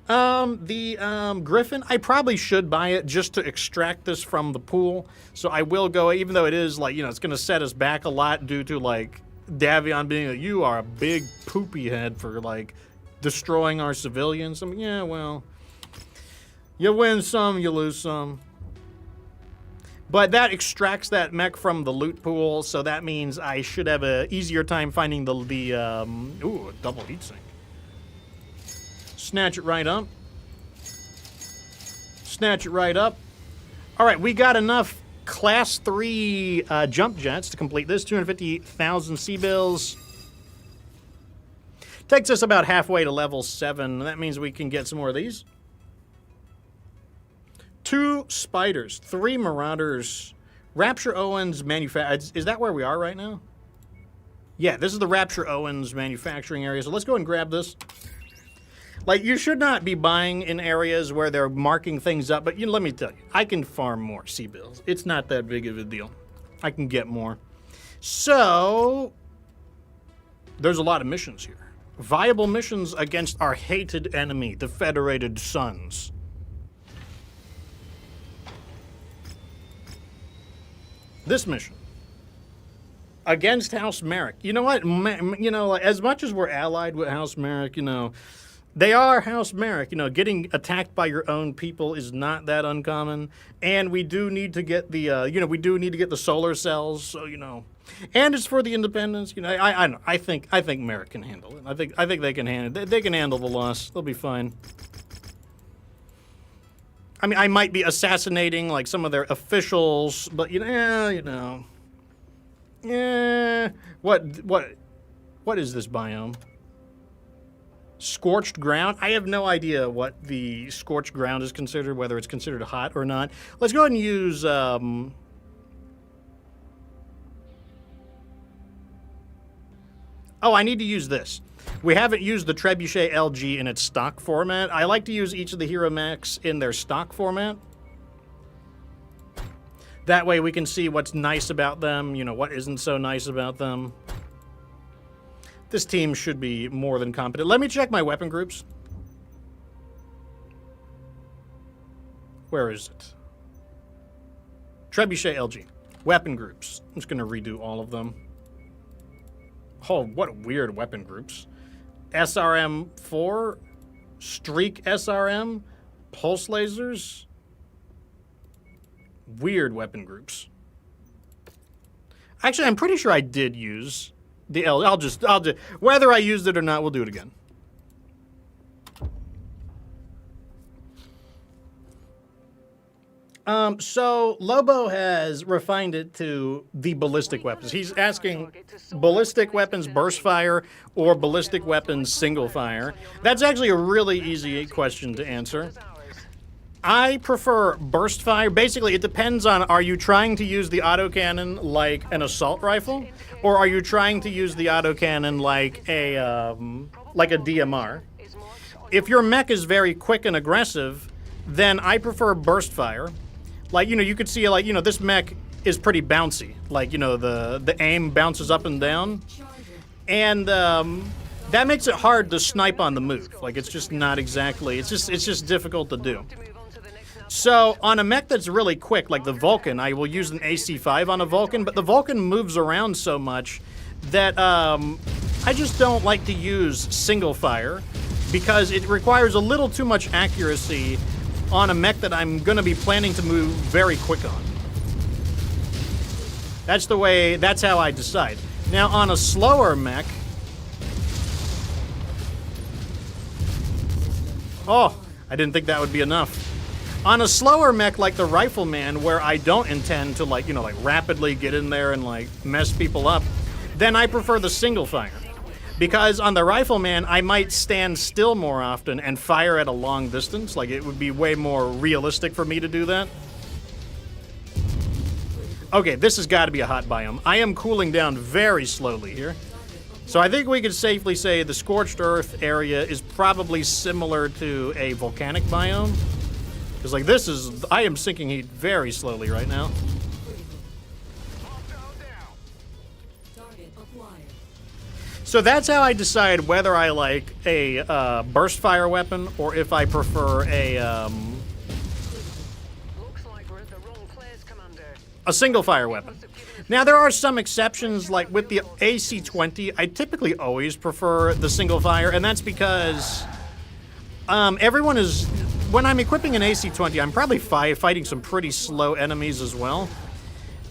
The Griffin, I probably should buy it just to extract this from the pool. So I will go, even though it is like, you know, it's going to set us back a lot due to like Davion being like, you are a big poopy head for like destroying our civilians. I mean, yeah, well, you win some, you lose some. But that extracts that mech from the loot pool, so that means I should have an easier time finding ooh, a double heatsink. Snatch it right up. Snatch it right up. All right, we got enough Class 3 jump jets to complete this. 250,000 C-bills. Takes us about halfway to level 7. That means we can get some more of these. 2 spiders, 3 marauders, Rapture Owens is that where we are right now? Yeah, this is the Rapture Owens manufacturing area. So let's go and grab this. Like, you should not be buying in areas where they're marking things up, but you know, let me tell you, I can farm more C-bills. It's not that big of a deal. I can get more. So, there's a lot of missions here. Viable missions against our hated enemy, the Federated Suns. This mission. Against House Merrick. You know what? You know, as much as we're allied with House Merrick, you know, they are House Merrick. You know, getting attacked by your own people is not that uncommon. And we do need to get the, you know, we do need to get the solar cells. So, you know, and it's for the independents. You know, I think Merrick can handle it. I think they can handle it. They can handle the loss. They'll be fine. I mean, I might be assassinating like some of their officials, but you know. Yeah. What is this biome? Scorched ground? I have no idea what the scorched ground is considered, whether it's considered hot or not. Let's go ahead and use oh, I need to use this. We haven't used the Trebuchet LG in its stock format. I like to use each of the hero mechs in their stock format. That way we can see what's nice about them, you know, what isn't so nice about them. This team should be more than competent. Let me check my weapon groups. Where is it? Trebuchet LG. Weapon groups. I'm just going to redo all of them. Oh, what weird weapon groups. SRM 4, Streak SRM, Pulse Lasers. Weird weapon groups. Actually, I'm pretty sure I did use the L. I'll just, whether I used it or not, we'll do it again. So Lobo has refined it to the ballistic weapons. He's asking ballistic weapons burst fire or ballistic weapons single fire. That's actually a really easy question to answer. I prefer burst fire. Basically, it depends on, are you trying to use the autocannon like an assault rifle, or are you trying to use the autocannon like a DMR? If your mech is very quick and aggressive, then I prefer burst fire. Like, you know, you could see, like, you know, this mech is pretty bouncy. Like, you know, the aim bounces up and down. And that makes it hard to snipe on the move. Like, it's just not exactly, it's just difficult to do. So, on a mech that's really quick, like the Vulcan, I will use an AC-5 on a Vulcan, but the Vulcan moves around so much that I just don't like to use single fire because it requires a little too much accuracy on a mech that I'm going to be planning to move very quick on. That's how I decide. Now, on a slower mech... Oh, I didn't think that would be enough. On a slower mech like the Rifleman, where I don't intend to, like, you know, like, rapidly get in there and, like, mess people up, then I prefer the single fire. Because on the Rifleman, I might stand still more often and fire at a long distance. Like, it would be way more realistic for me to do that. Okay, this has got to be a hot biome. I am cooling down very slowly here. So I think we could safely say the Scorched Earth area is probably similar to a volcanic biome. Because, like, I am sinking heat very slowly right now. So that's how I decide whether I like a burst fire weapon or if I prefer a single fire weapon. Now there are some exceptions, like with the AC-20, I typically always prefer the single fire, and that's because everyone is, when I'm equipping an AC-20, I'm probably fighting some pretty slow enemies as well.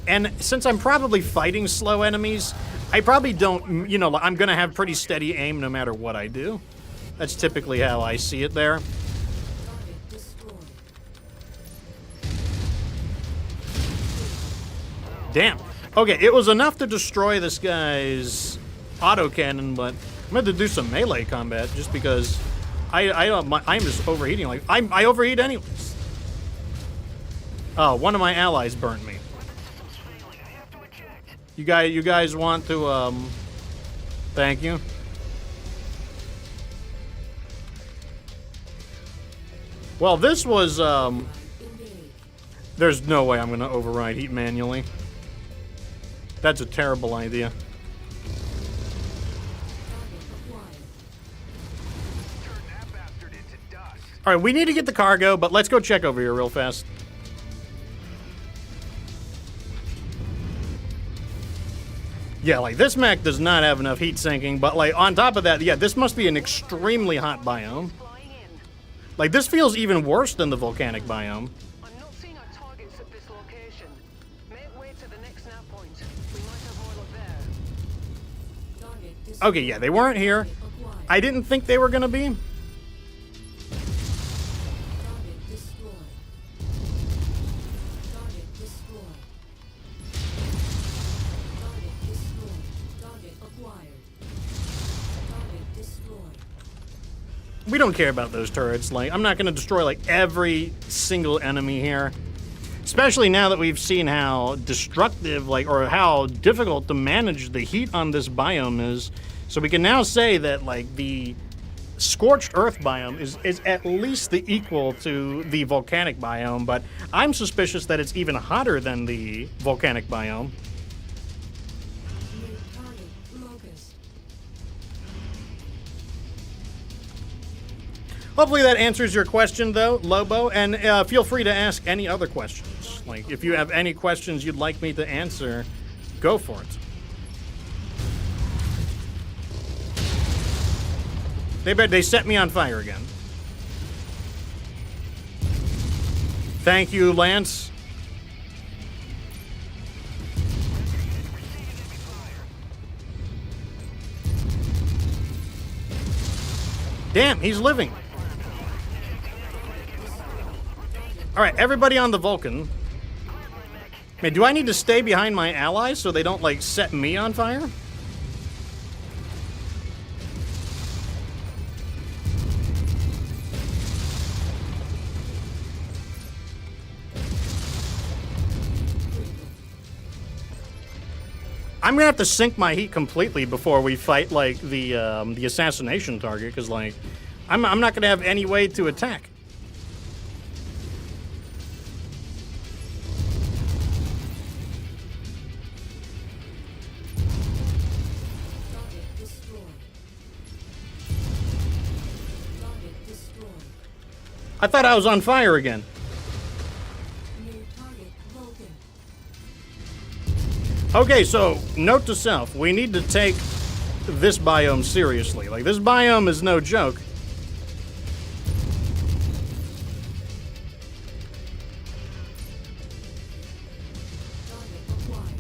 And since I'm probably fighting slow enemies, I probably don't, you know, I'm going to have pretty steady aim no matter what I do. That's typically how I see it there. Damn. Okay, it was enough to destroy this guy's autocannon, but I'm going to do some melee combat just because I'm just overheating. Like, I overheat anyways. Oh, one of my allies burned me. You guys want to, thank you. Well, this was, there's no way I'm gonna override heat manually. That's a terrible idea. Alright, we need to get the cargo, but let's go check over here real fast. Yeah, like, this mech does not have enough heat sinking, but, like, on top of that, yeah, this must be an extremely hot biome. Like, this feels even worse than the volcanic biome. I'm not seeing our targets at this location. Make way to the next nav point. We might have more up there. Okay, yeah, they weren't here. I didn't think they were gonna be. We don't care about those turrets. Like, I'm not going to destroy, like, every single enemy here. Especially now that we've seen how destructive, like, or how difficult to manage the heat on this biome is. So we can now say that, like, the Scorched Earth biome is at least the equal to the volcanic biome, but I'm suspicious that it's even hotter than the volcanic biome. Hopefully that answers your question, though, Lobo, and feel free to ask any other questions. Like, if you have any questions you'd like me to answer, go for it. They set me on fire again. Thank you, Lance. Damn, he's living. All right, everybody on the Vulcan. Man, do I need to stay behind my allies so they don't, like, set me on fire? I'm gonna have to sink my heat completely before we fight, like, the assassination target, because, like, I'm not gonna have any way to attack. Target destroyed. Target destroyed. I thought I was on fire again. New target broken. Okay, so note to self: we need to take this biome seriously. Like, this biome is no joke. Target acquired.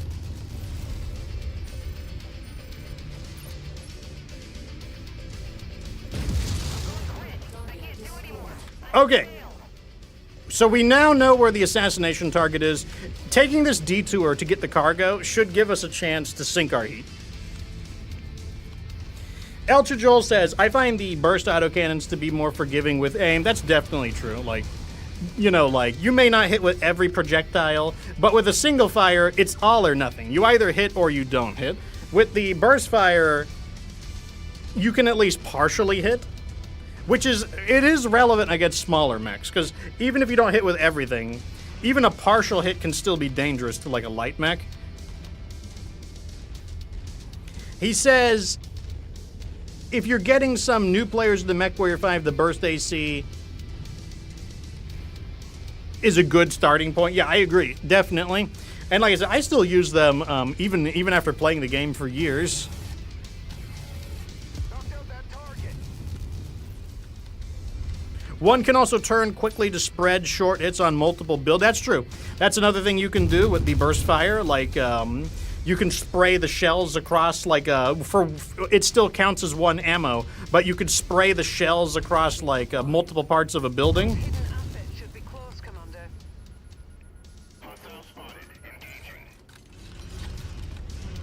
Target destroyed. Okay. So we now know where the assassination target is. Taking this detour to get the cargo should give us a chance to sink our heat. El Chajol says, I find the burst autocannons to be more forgiving with aim. That's definitely true. Like, you know, like, you may not hit with every projectile, but with a single fire, it's all or nothing. You either hit or you don't hit. With the burst fire, you can at least partially hit. Which is, it is relevant against smaller mechs, because even if you don't hit with everything, even a partial hit can still be dangerous to, like, a light mech. He says, if you're getting some new players to the MechWarrior 5, the burst AC is a good starting point. Yeah, I agree, definitely. And like I said, I still use them even after playing the game for years. One can also turn quickly to spread short hits on multiple builds. That's true. That's another thing you can do with the burst fire. Like, you can spray the shells across, like, it still counts as one ammo, but you could spray the shells across, like, multiple parts of a building. Hidden asset should be close, Commander.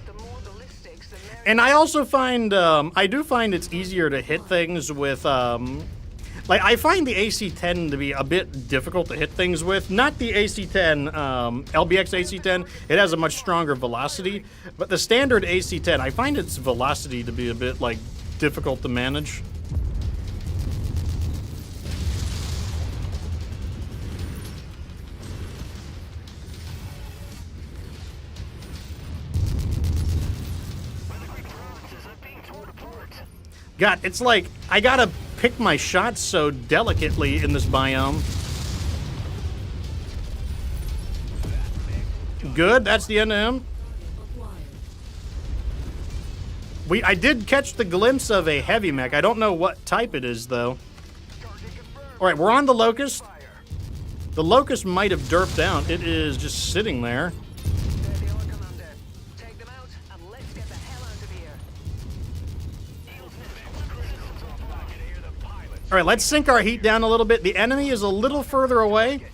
The more ballistics, the merrier. And I also find, I do find it's easier to hit things with, like, I find the AC-10 to be a bit difficult to hit things with. Not the AC-10, LBX AC-10. It has a much stronger velocity. But the standard AC-10, I find its velocity to be a bit, like, difficult to manage. God, it's like, I gotta pick my shots so delicately in this biome. Good, that's the end of him. Acquired. I did catch the glimpse of a heavy mech. I don't know what type it is, though. Alright, we're on the Locust. The Locust might have derped out. It is just sitting there. There they are, Commander. Take them out and let's get the hell out of here. Alright, let's sink our heat down a little bit. The enemy is a little further away.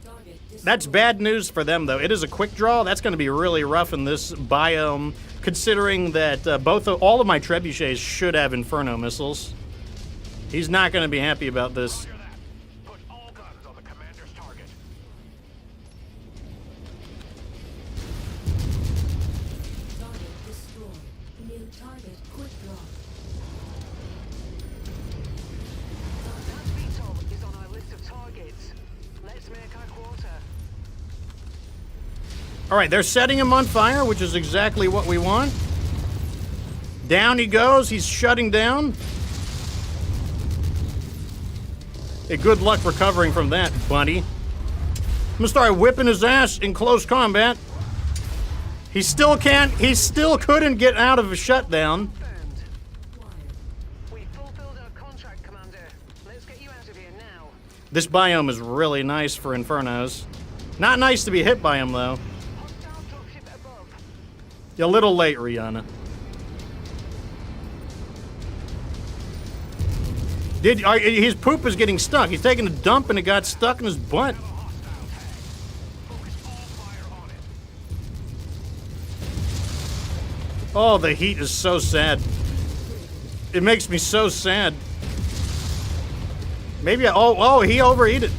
Target destroyed. That's bad news for them, though. It is a quick draw. That's going to be really rough in this biome, considering that all of my trebuchets should have Inferno missiles. He's not going to be happy about this. Put all guns on the commander's target. Target destroyed. New target quick draw. That VTOL is on our list of targets. Let's make our quarter. Alright, they're setting him on fire, which is exactly what we want. Down he goes. He's shutting down. Hey, good luck recovering from that, buddy. I'm gonna start whipping his ass in close combat. He still couldn't get out of a shutdown. We fulfilled our contract, Commander. Let's get you out of here now. This biome is really nice for Infernos. Not nice to be hit by him, though. Hostile dropship above. You're a little late, Rihanna. His poop is getting stuck. He's taking a dump and it got stuck in his butt. Oh, the heat is so sad. It makes me so sad. Maybe he overheated.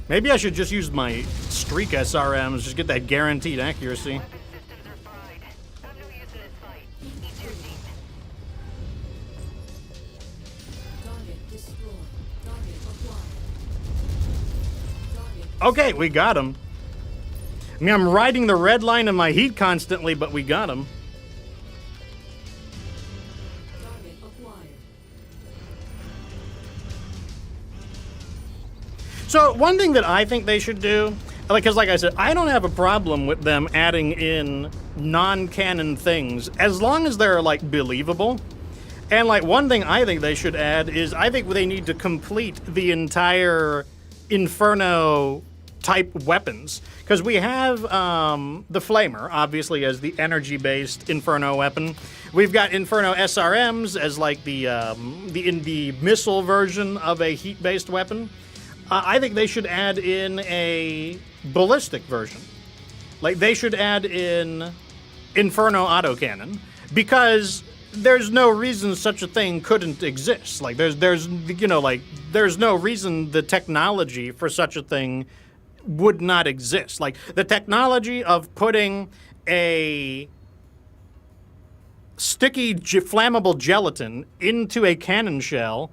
Maybe I should just use my streak SRMs, just get that guaranteed accuracy. Target destroyed. Target acquired. Target Okay, we got him. I mean, I'm riding the red line in my heat constantly, but we got him. target acquired. So one thing that I think they should do, because like I said, I don't have a problem with them adding in non-canon things as long as they're like believable. And like one thing I think they should add is I think they need to complete the entire Inferno type weapons, because we have the Flamer obviously as the energy-based Inferno weapon. We've got Inferno SRMs as like the missile version of a heat-based weapon. I think they should add in a ballistic version. Like they should add in Inferno autocannon, because there's no reason such a thing couldn't exist. Like there's no reason the technology for such a thing would not exist. Like the technology of putting a sticky flammable gelatin into a cannon shell,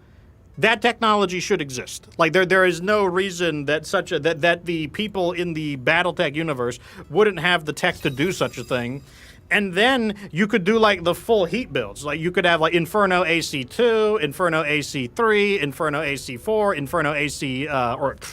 that technology should exist. Like there is no reason that that the people in the BattleTech universe wouldn't have the tech to do such a thing. And then you could do like the full heat builds. Like you could have like Inferno AC2, Inferno AC3, Inferno AC4, Inferno AC4.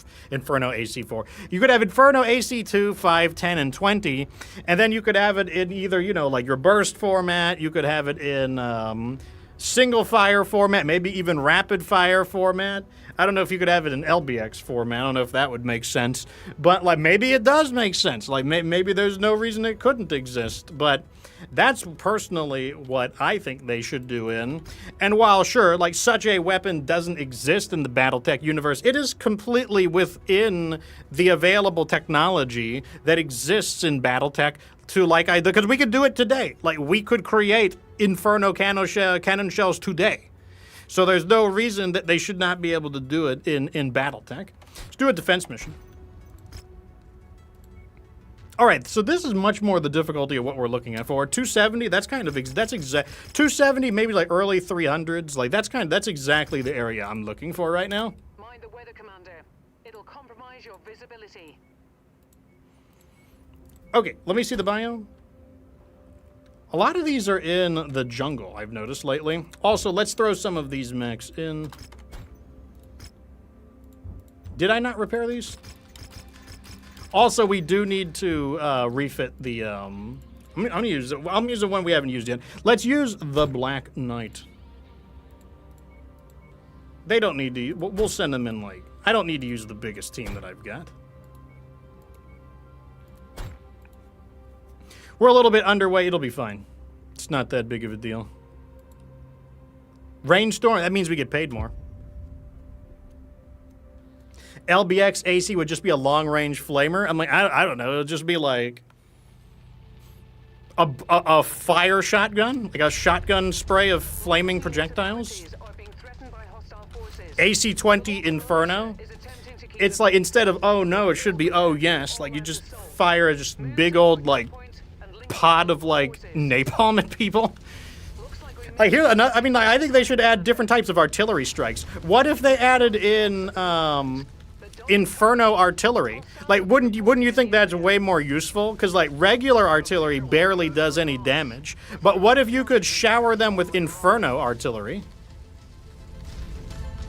You could have Inferno AC2, 5, 10, and 20, and then you could have it in either, like your burst format. You could have it in single fire format, maybe even rapid fire format. I don't know if you could have it in LBX format. I don't know if that would make sense, but like maybe it does make sense. Like maybe there's no reason it couldn't exist, but that's personally what I think they should do in. And while sure, like such a weapon doesn't exist in the BattleTech universe, it is completely within the available technology that exists in BattleTech because we could do it today. Like we could create Inferno cannon shells today. So there's no reason that they should not be able to do it in BattleTech. Let's do a defense mission. All right, so this is much more the difficulty of what we're looking at for 270. That's exact 270, maybe like early 300s. Like that's exactly the area I'm looking for right now. Mind the weather, Commander. It'll compromise your visibility. Okay, let me see the biome. A lot of these are in the jungle, I've noticed lately. Also, let's throw some of these mechs in. Did I not repair these? Also, we do need to refit the... I'm gonna use the one we haven't used yet. Let's use the Black Knight. They don't need to... We'll send them in, like... I don't need to use the biggest team that I've got. We're a little bit underway. It'll be fine. It's not that big of a deal. Rainstorm, that means we get paid more. LBX AC would just be a long-range flamer. I'm like, I don't know. It'll just be like a fire shotgun, like a shotgun spray of flaming projectiles. Are being threatened by hostile forces. AC-20 Inferno. Is attempting to keep It's like instead of oh no, it should be oh yes. Like you just fire a just big old like pod of like napalm at people. Like here, I mean, I think they should add different types of artillery strikes. What if they added in Inferno artillery? Like, wouldn't you think that's way more useful? Because like regular artillery barely does any damage. But what if you could shower them with Inferno artillery?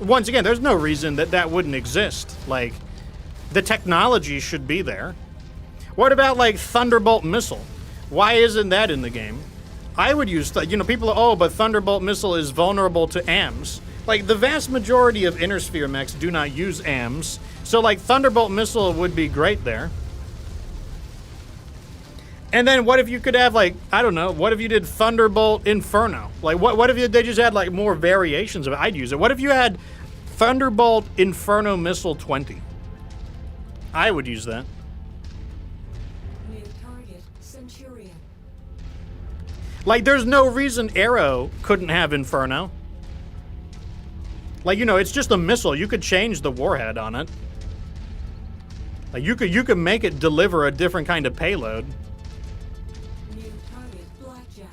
Once again, there's no reason that that wouldn't exist. Like, the technology should be there. What about, like, Thunderbolt missile? Why isn't that in the game? I would use, people are, oh, but Thunderbolt missile is vulnerable to AMs. Like, the vast majority of Inner Sphere mechs do not use AMs. So, like, Thunderbolt missile would be great there. And then what if you could have, like, I don't know, what if you did Thunderbolt Inferno? Like, what if they just had, like, more variations of it? I'd use it. What if you had Thunderbolt Inferno Missile 20? I would use that. New target, Centurion. Like, there's no reason Arrow couldn't have Inferno. Like, it's just a missile. You could change the warhead on it. Like, you could make it deliver a different kind of payload. New target, Blackjack.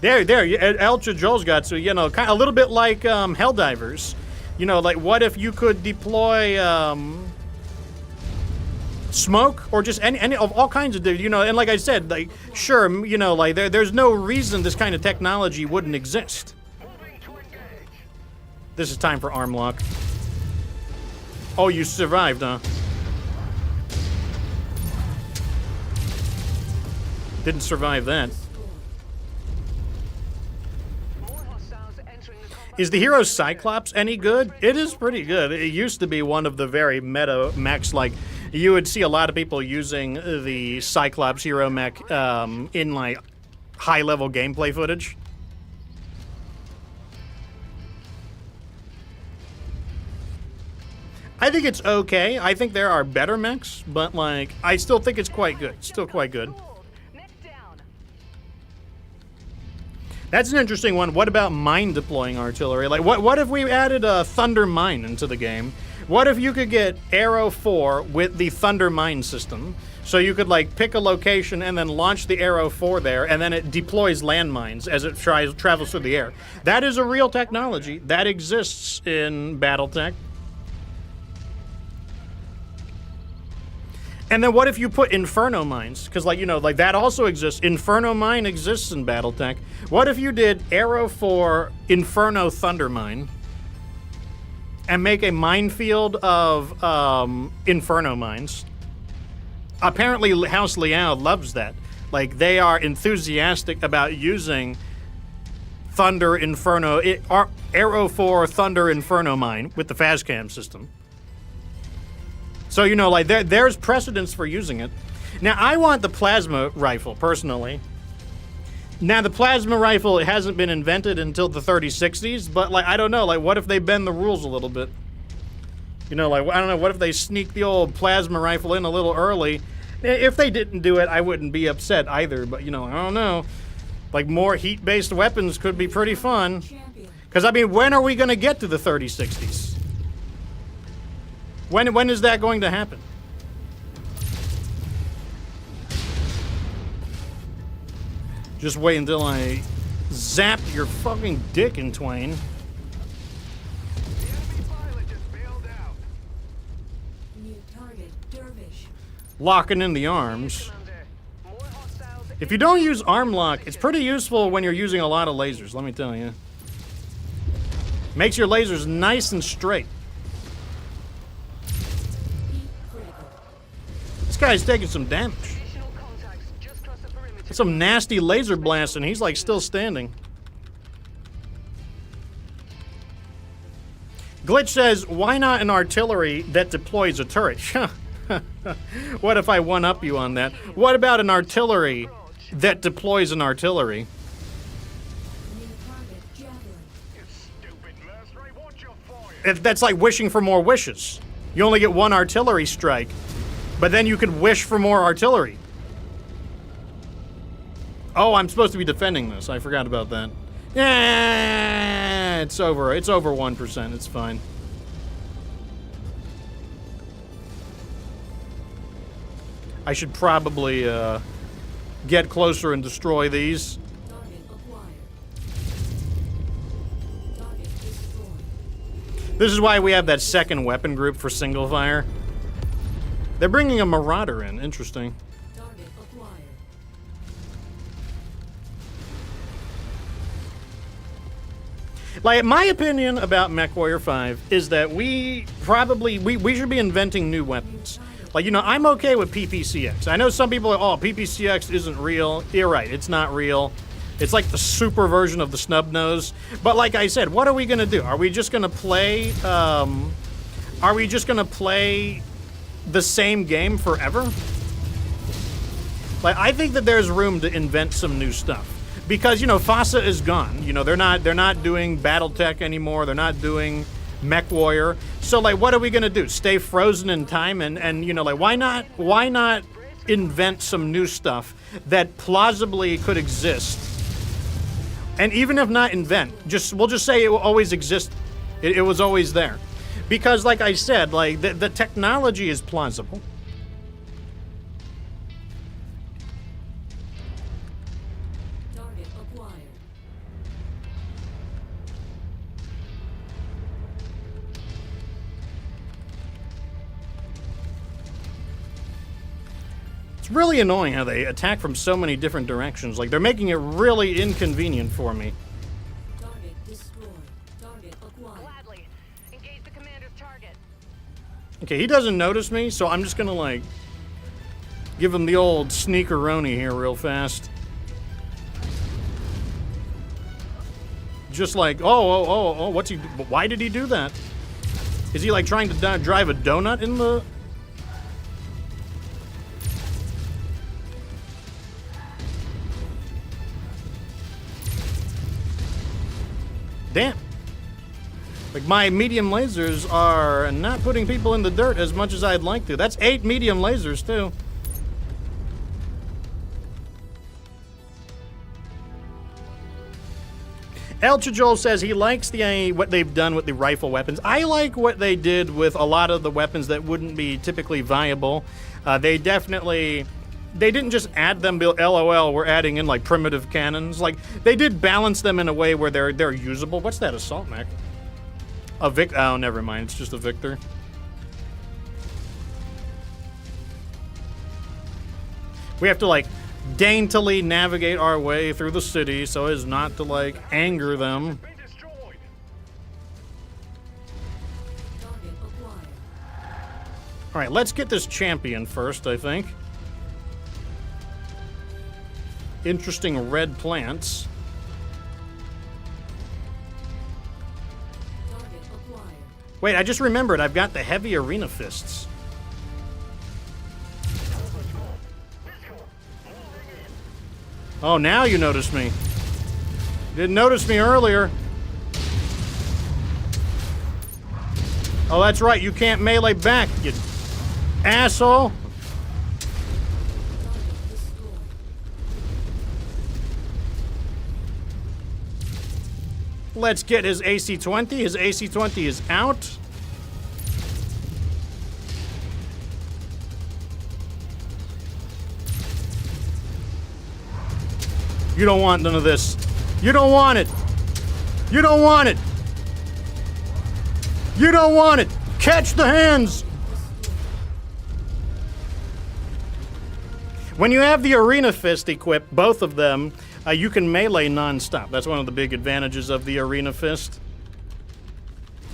There. Ultra Joel's got so kind of a little bit like Helldivers. Like what if you could deploy smoke or just any of all kinds of and like I said, like sure, like there's no reason this kind of technology wouldn't exist. This is time for arm lock. Oh, you survived, huh? Didn't survive that. Is the hero Cyclops any good? It is pretty good. It used to be one of the very meta mechs. Like, you would see a lot of people using the Cyclops hero mech in, like, high-level gameplay footage. I think it's okay. I think there are better mechs, but, like, I still think it's quite good. Still quite good. That's an interesting one. What about mine deploying artillery? Like, what if we added a Thunder Mine into the game? What if you could get Arrow 4 with the Thunder Mine system? So you could, like, pick a location and then launch the Arrow 4 there, and then it deploys landmines as it travels through the air. That is a real technology. That exists in Battletech. And then what if you put Inferno Mines? Because, like, like that also exists. Inferno Mine exists in Battletech. What if you did Arrow 4 Inferno Thunder Mine and make a minefield of Inferno Mines? Apparently, House Liao loves that. Like, they are enthusiastic about using Thunder Inferno, Arrow 4 Thunder Inferno Mine with the FASCAM system. So, like, there's precedence for using it. Now, I want the plasma rifle, personally. Now, the plasma rifle, it hasn't been invented until the 3060s, but, like, I don't know. Like, what if they bend the rules a little bit? Like, I don't know. What if they sneak the old plasma rifle in a little early? If they didn't do it, I wouldn't be upset either, but, I don't know. Like, more heat-based weapons could be pretty fun. Because, I mean, when are we going to get to the 3060s? When is that going to happen? Just wait until I zap your fucking dick in twain. The enemy pilot just bailed out. New target, Dervish. Locking in the arms. If you don't use arm lock, it's pretty useful when you're using a lot of lasers, let me tell you. Makes your lasers nice and straight. This guy's taking some damage. Some nasty laser blast, and he's like still standing. Glitch says, why not an artillery that deploys a turret? What if I one-up you on that? What about an artillery that deploys an artillery? New target, Javelin. You stupid mercenary, what's your fire? That's like wishing for more wishes. You only get one artillery strike, but then you could wish for more artillery. Oh, I'm supposed to be defending this. I forgot about that. Yeah, it's over. It's over 1%. It's fine. I should probably get closer and destroy these. Target acquired. Target destroyed. This is why we have that second weapon group for single fire. They're bringing a Marauder in. Interesting. Target acquired. Like, my opinion about MechWarrior 5 is that we should be inventing new weapons. Like, you know, I'm okay with PPCX. I know some people are, oh, PPCX isn't real. You're right, it's not real. It's like the super version of the snub nose. But like I said, what are we gonna do? Are we just gonna play, the same game forever? Like, I think that there's room to invent some new stuff. Because, you know, FASA is gone. You know, they're not doing BattleTech anymore. They're not doing MechWarrior. So, like, what are we gonna do? Stay frozen in time and you know, like, why not invent some new stuff that plausibly could exist? And even if not invent, we'll just say it will always exist. It was always there. Because, like I said, like, the technology is plausible. Target acquired. It's really annoying how they attack from so many different directions. Like, they're making it really inconvenient for me. Target destroyed. Target acquired. Gladly. Engage the commander's target. Okay, he doesn't notice me, so I'm just gonna, like, give him the old sneakeroni here real fast. Just like, oh, what's he, why did he do that? Is he, like, trying to drive a donut in the... Damn. Like, my medium lasers are not putting people in the dirt as much as I'd like to. That's 8 medium lasers, too. El Chajol says he likes the what they've done with the rifle weapons. I like what they did with a lot of the weapons that wouldn't be typically viable. They didn't just add them, LOL, we're adding in, like, primitive cannons. Like, they did balance them in a way where they're usable. What's that, assault mech? A Vic, oh, never mind, it's just a Victor. We have to, like, daintily navigate our way through the city so as not to, like, anger them. Been destroyed. Target acquired. Alright, let's get this champion first, I think. Interesting red plants. Target acquired. Wait, I just remembered, I've got the heavy arena fists. Oh, now you notice me. Didn't notice me earlier. Oh, that's right, you can't melee back, you asshole. Target destroyed. Let's get his AC-20. His AC-20 is out. You don't want none of this. You don't want it. You don't want it. You don't want it. Catch the hands. When you have the Arena Fist equipped, both of them, you can melee non-stop. That's one of the big advantages of the Arena Fist.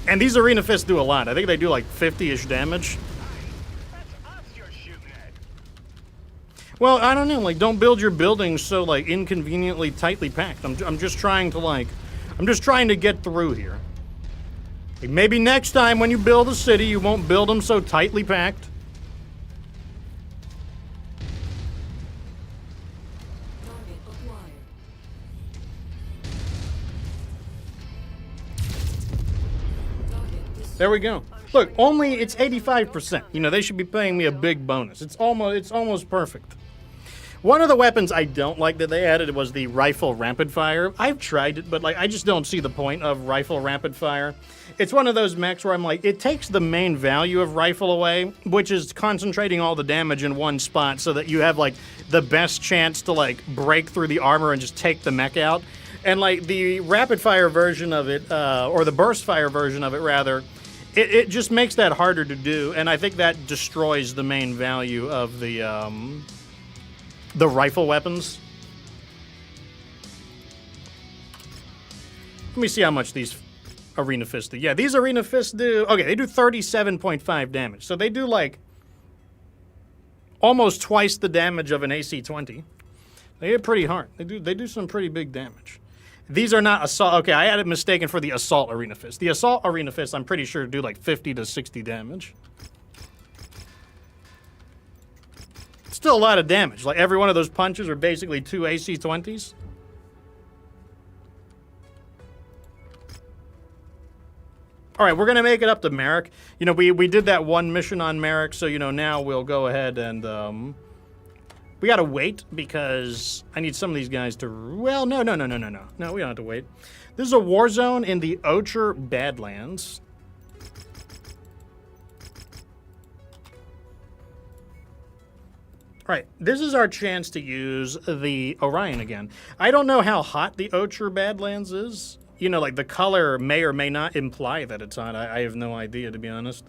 And these Arena Fists do a lot. I think they do like 50-ish damage. That's us you're shooting at. Well, I don't know. Like, don't build your buildings so, like, inconveniently tightly packed. I'm just trying to, like, I'm just trying to get through here. Like, maybe next time when you build a city, you won't build them so tightly packed. Target acquired. Target destroyed. There we go. Look, only it's 85%. You know, they should be paying me a big bonus. It's almost perfect. One of the weapons I don't like that they added was the rifle rapid fire. I've tried it, but like I just don't see the point of rifle rapid fire. It's one of those mechs where I'm like, it takes the main value of rifle away, which is concentrating all the damage in one spot so that you have like the best chance to like break through the armor and just take the mech out. And like the rapid fire version of it, or the burst fire version of it rather, it just makes that harder to do, and I think that destroys the main value of the rifle weapons. Let me see how much these Arena Fists do. Yeah, these Arena Fists do... Okay, they do 37.5 damage. So they do, like, almost twice the damage of an AC-20. They hit pretty hard. They do some pretty big damage. These are not Assault... Okay, I had it mistaken for the Assault Arena Fist. The Assault Arena Fist, I'm pretty sure, do, like, 50 to 60 damage. Still a lot of damage. Like, every one of those punches are basically 2 AC-20s. All right, we're going to make it up to Merrick. You know, we did that one mission on Merrick, so, you know, now we'll go ahead and, we got to wait because I need some of these guys to... Well, no. No, we don't have to wait. This is a war zone in the Ocher Badlands. All right, this is our chance to use the Orion again. I don't know how hot the Ocher Badlands is. You know, like, the color may or may not imply that it's hot. I have no idea, to be honest.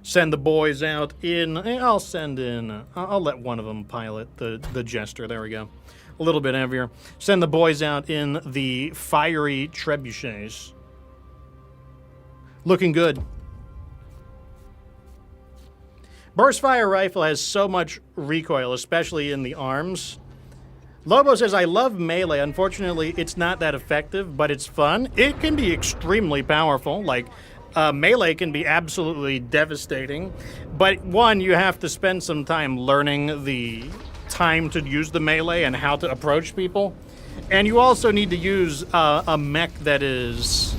Send the boys out in... I'll send in... I'll let one of them pilot the Jester. There we go. A little bit heavier. Send the boys out in the fiery trebuchets. Looking good. Burst fire rifle has so much recoil, especially in the arms. Lobo says, I love melee. Unfortunately, it's not that effective, but it's fun. It can be extremely powerful. Like, melee can be absolutely devastating. But one, you have to spend some time learning the time to use the melee and how to approach people. And you also need to use a mech that is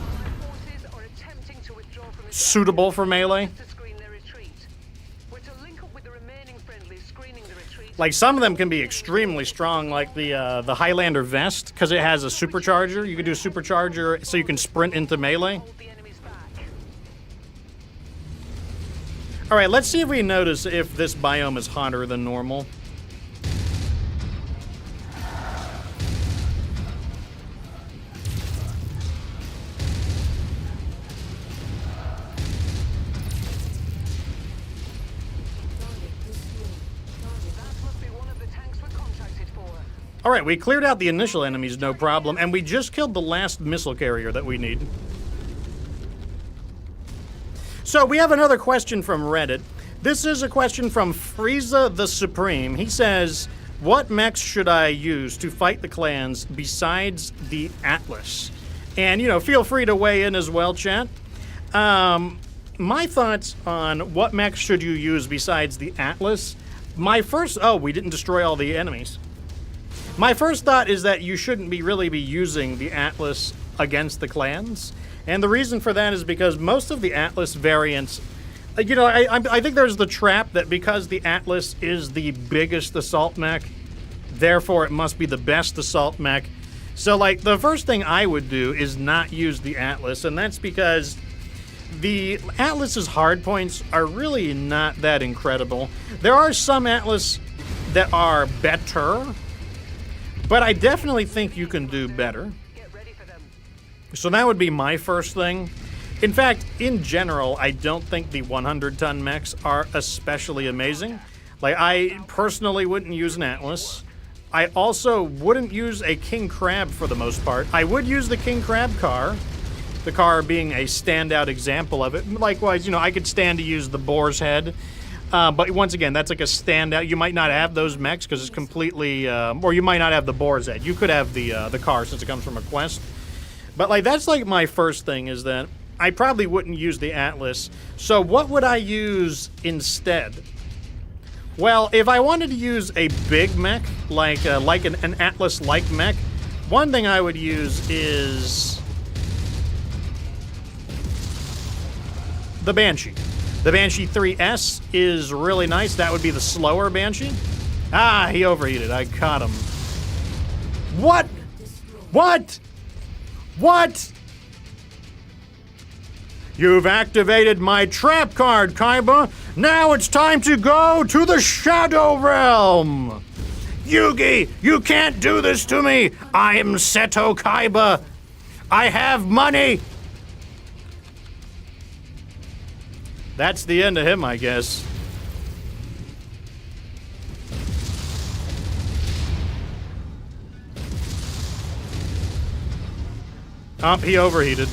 suitable for melee. Like, some of them can be extremely strong, like the Highlander vest, because it has a supercharger. You can do supercharger so you can sprint into melee. All right, let's see if we notice if this biome is hotter than normal. All right, we cleared out the initial enemies, no problem, and we just killed the last missile carrier that we need. So we have another question from Reddit. This is a question from Frieza the Supreme. He says, what mechs should I use to fight the clans besides the Atlas? And, you know, feel free to weigh in as well, chat. My thoughts on what mechs should you use besides the Atlas. My first... Oh, we didn't destroy all the enemies. My first thought is that you shouldn't really be using the Atlas against the clans. And the reason for that is because most of the Atlas variants... You know, I think there's the trap that because the Atlas is the biggest assault mech, therefore it must be the best assault mech. So, like, the first thing I would do is not use the Atlas, and that's because the Atlas's hardpoints are really not that incredible. There are some Atlas that are better, but I definitely think you can do better. So that would be my first thing. In fact, in general, I don't think the 100-ton mechs are especially amazing. Like, I personally wouldn't use an Atlas. I also wouldn't use a King Crab for the most part. I would use the King Crab car, the car being a standout example of it. Likewise, you know, I could stand to use the Boar's Head. But once again, that's like a standout. You might not have those mechs because it's completely... or you might not have the Boar's Head. You could have the car since it comes from a quest. But, like, that's, like, my first thing is that I probably wouldn't use the Atlas. So what would I use instead? Well, if I wanted to use a big mech, like an Atlas-like mech, one thing I would use is the Banshee. The Banshee 3S is really nice. That would be the slower Banshee. Ah, he overheated. I caught him. What? What? What? You've activated my trap card, Kaiba. Now it's time to go to the Shadow Realm. Yugi, you can't do this to me. I am Seto Kaiba. I have money. That's the end of him, I guess. He overheated.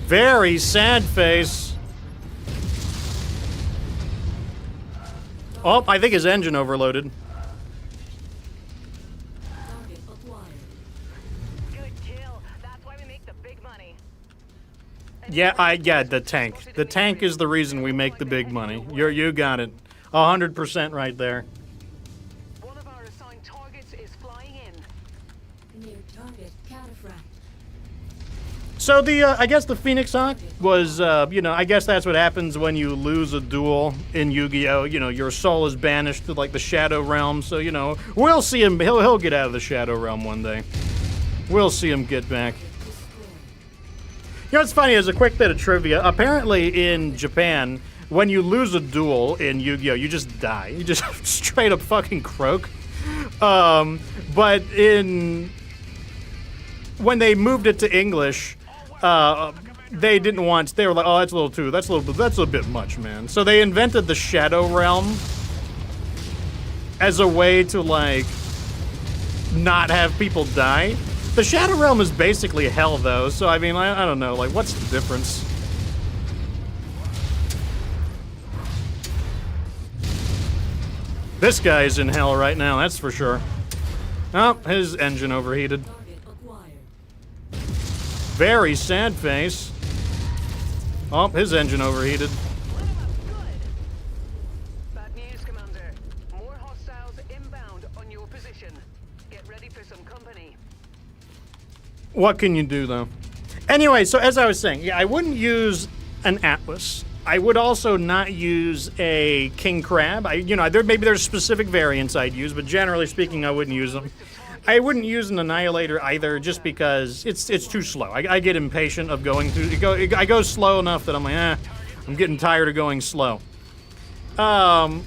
Very sad face. Oh, I think his engine overloaded. Target acquired. Good kill. That's why we make the big money. Yeah, the tank. The tank is the reason we make the big money. You got it. 100% right there. One of our assigned targets is flying in. Near target cataphract. So I guess the Phoenix Hawk was, I guess that's what happens when you lose a duel in Yu-Gi-Oh! Your soul is banished to like the Shadow Realm. So we'll see him. He'll get out of the Shadow Realm one day. We'll see him get back. It's funny. As a quick bit of trivia, apparently in Japan, when you lose a duel in Yu-Gi-Oh, you just die. You just straight up fucking croak. But when they moved it to English, they didn't want. They were like, "Oh, that's a bit much, man." So they invented the Shadow Realm as a way to like not have people die. The Shadow Realm is basically hell, though. So I mean, I don't know. Like, what's the difference? This guy's in hell right now. That's for sure. Oh, his engine overheated. Target acquired. Very sad face. Oh, his engine overheated. Lit 'em up good. Bad news, Commander. More hostiles inbound on your position. Get ready for some company. What can you do, though? Anyway, so as I was saying, yeah, I wouldn't use an Atlas. I would also not use a King Crab. There's specific variants I'd use, but generally speaking, I wouldn't use them. I wouldn't use an Annihilator either, just because it's too slow. I get impatient of going through. I go slow enough that I'm like, I'm getting tired of going slow. So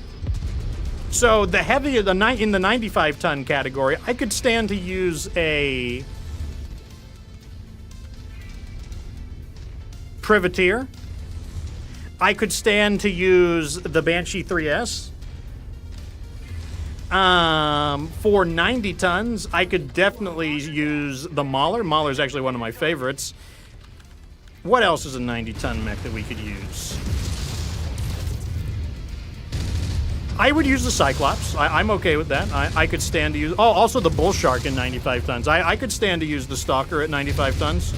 the heavy, in the 95-ton category, I could stand to use a Privateer. I could stand to use the Banshee 3S. For 90 tons, I could definitely use the Mauler. Mauler's actually one of my favorites. What else is a 90-ton mech that we could use? I would use the Cyclops. I'm okay with that. I could stand to use... Oh, also the Bull Shark in 95 tons. I could stand to use the Stalker at 95 tons.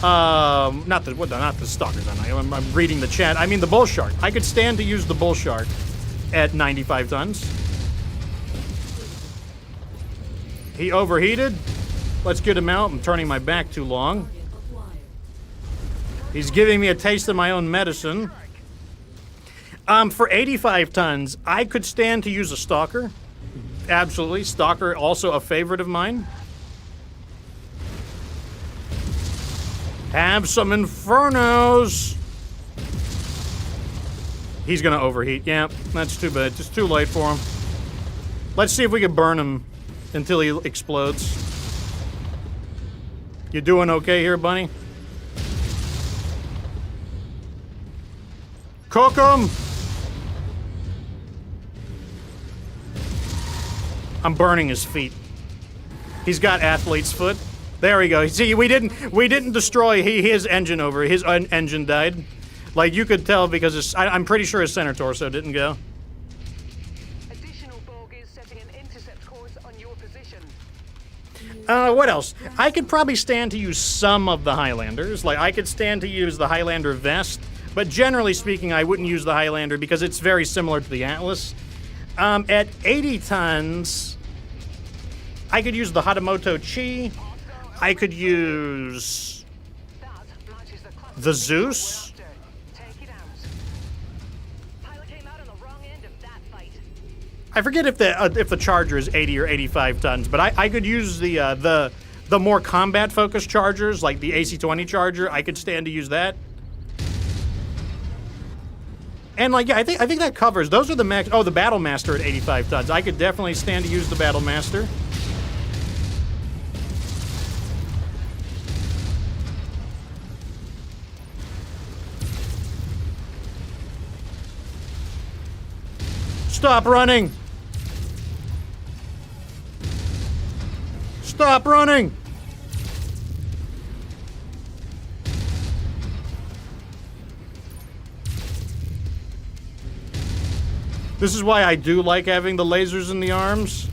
Not the Stalkers. I'm reading the chat. I mean the Bull Shark. I could stand to use the Bull Shark at 95 tons. He overheated. Let's get him out. I'm turning my back too long. Target acquired. He's giving me a taste of my own medicine. For 85 tons, I could stand to use a Stalker. Absolutely. Stalker, also a favorite of mine. Have some Infernos. He's gonna overheat. Yeah, that's too bad. It's too late for him. Let's see if we can burn him until he explodes. You doing okay here, Bunny? Cook him! I'm burning his feet. He's got athlete's foot. There we go. See, we didn't destroy his engine over. His engine died. Like you could tell because I'm pretty sure his center torso didn't go. Additional bogies setting an intercept course on your position. What else? I could probably stand to use some of the Highlanders. Like I could stand to use the Highlander vest, but generally speaking, I wouldn't use the Highlander because it's very similar to the Atlas. At 80 tons, I could use the Hatamoto Chi. I could use That matches the classic the Zeus. Take it out. Pilot came out on the wrong end of that fight. I forget if the Charger is 80 or 85 tons, but I could use the more combat focused Chargers, like the AC-20 Charger. I could stand to use that. And like, yeah, I think that covers. Those are the max. Oh, the Battle Master at 85 tons. I could definitely stand to use the Battle Master. Stop running! Stop running! This is why I do like having the lasers in the arms.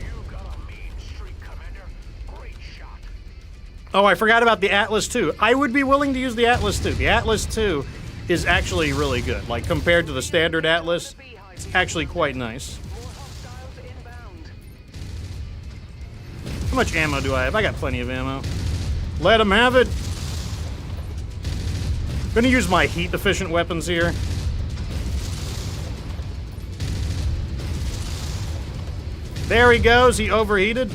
You got a mean streak, Commander. Great shot. Oh, I forgot about the Atlas 2. I would be willing to use the Atlas 2. The Atlas 2 is actually really good. Like, compared to the standard Atlas, it's actually quite nice. More hostiles inbound. How much ammo do I have? I got plenty of ammo. Let them have it. Gonna use my heat-efficient weapons here. There he goes. He overheated.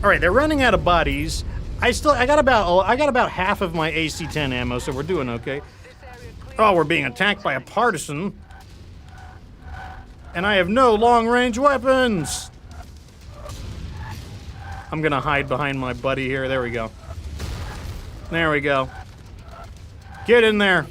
All right, they're running out of bodies. I got about half of my AC-10 ammo, so we're doing okay. Oh, we're being attacked by a partisan. And I have no long-range weapons. I'm gonna hide behind my buddy here. There we go. There we go. Get in there.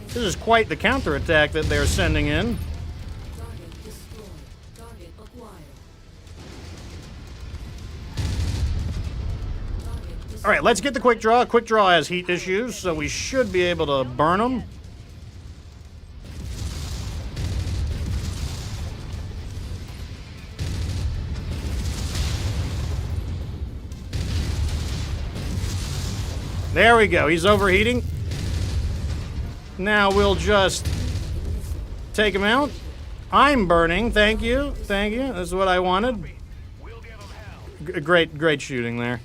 This is quite the counterattack that they're sending in. Target destroyed. Target acquired. Target destroyed. All right, let's get the quick draw. Quick draw has heat issues, so we should be able to burn them. There we go. He's overheating. Now we'll just take him out. I'm burning. Thank you. Thank you. That's what I wanted. We'll give 'em hell. Great shooting there.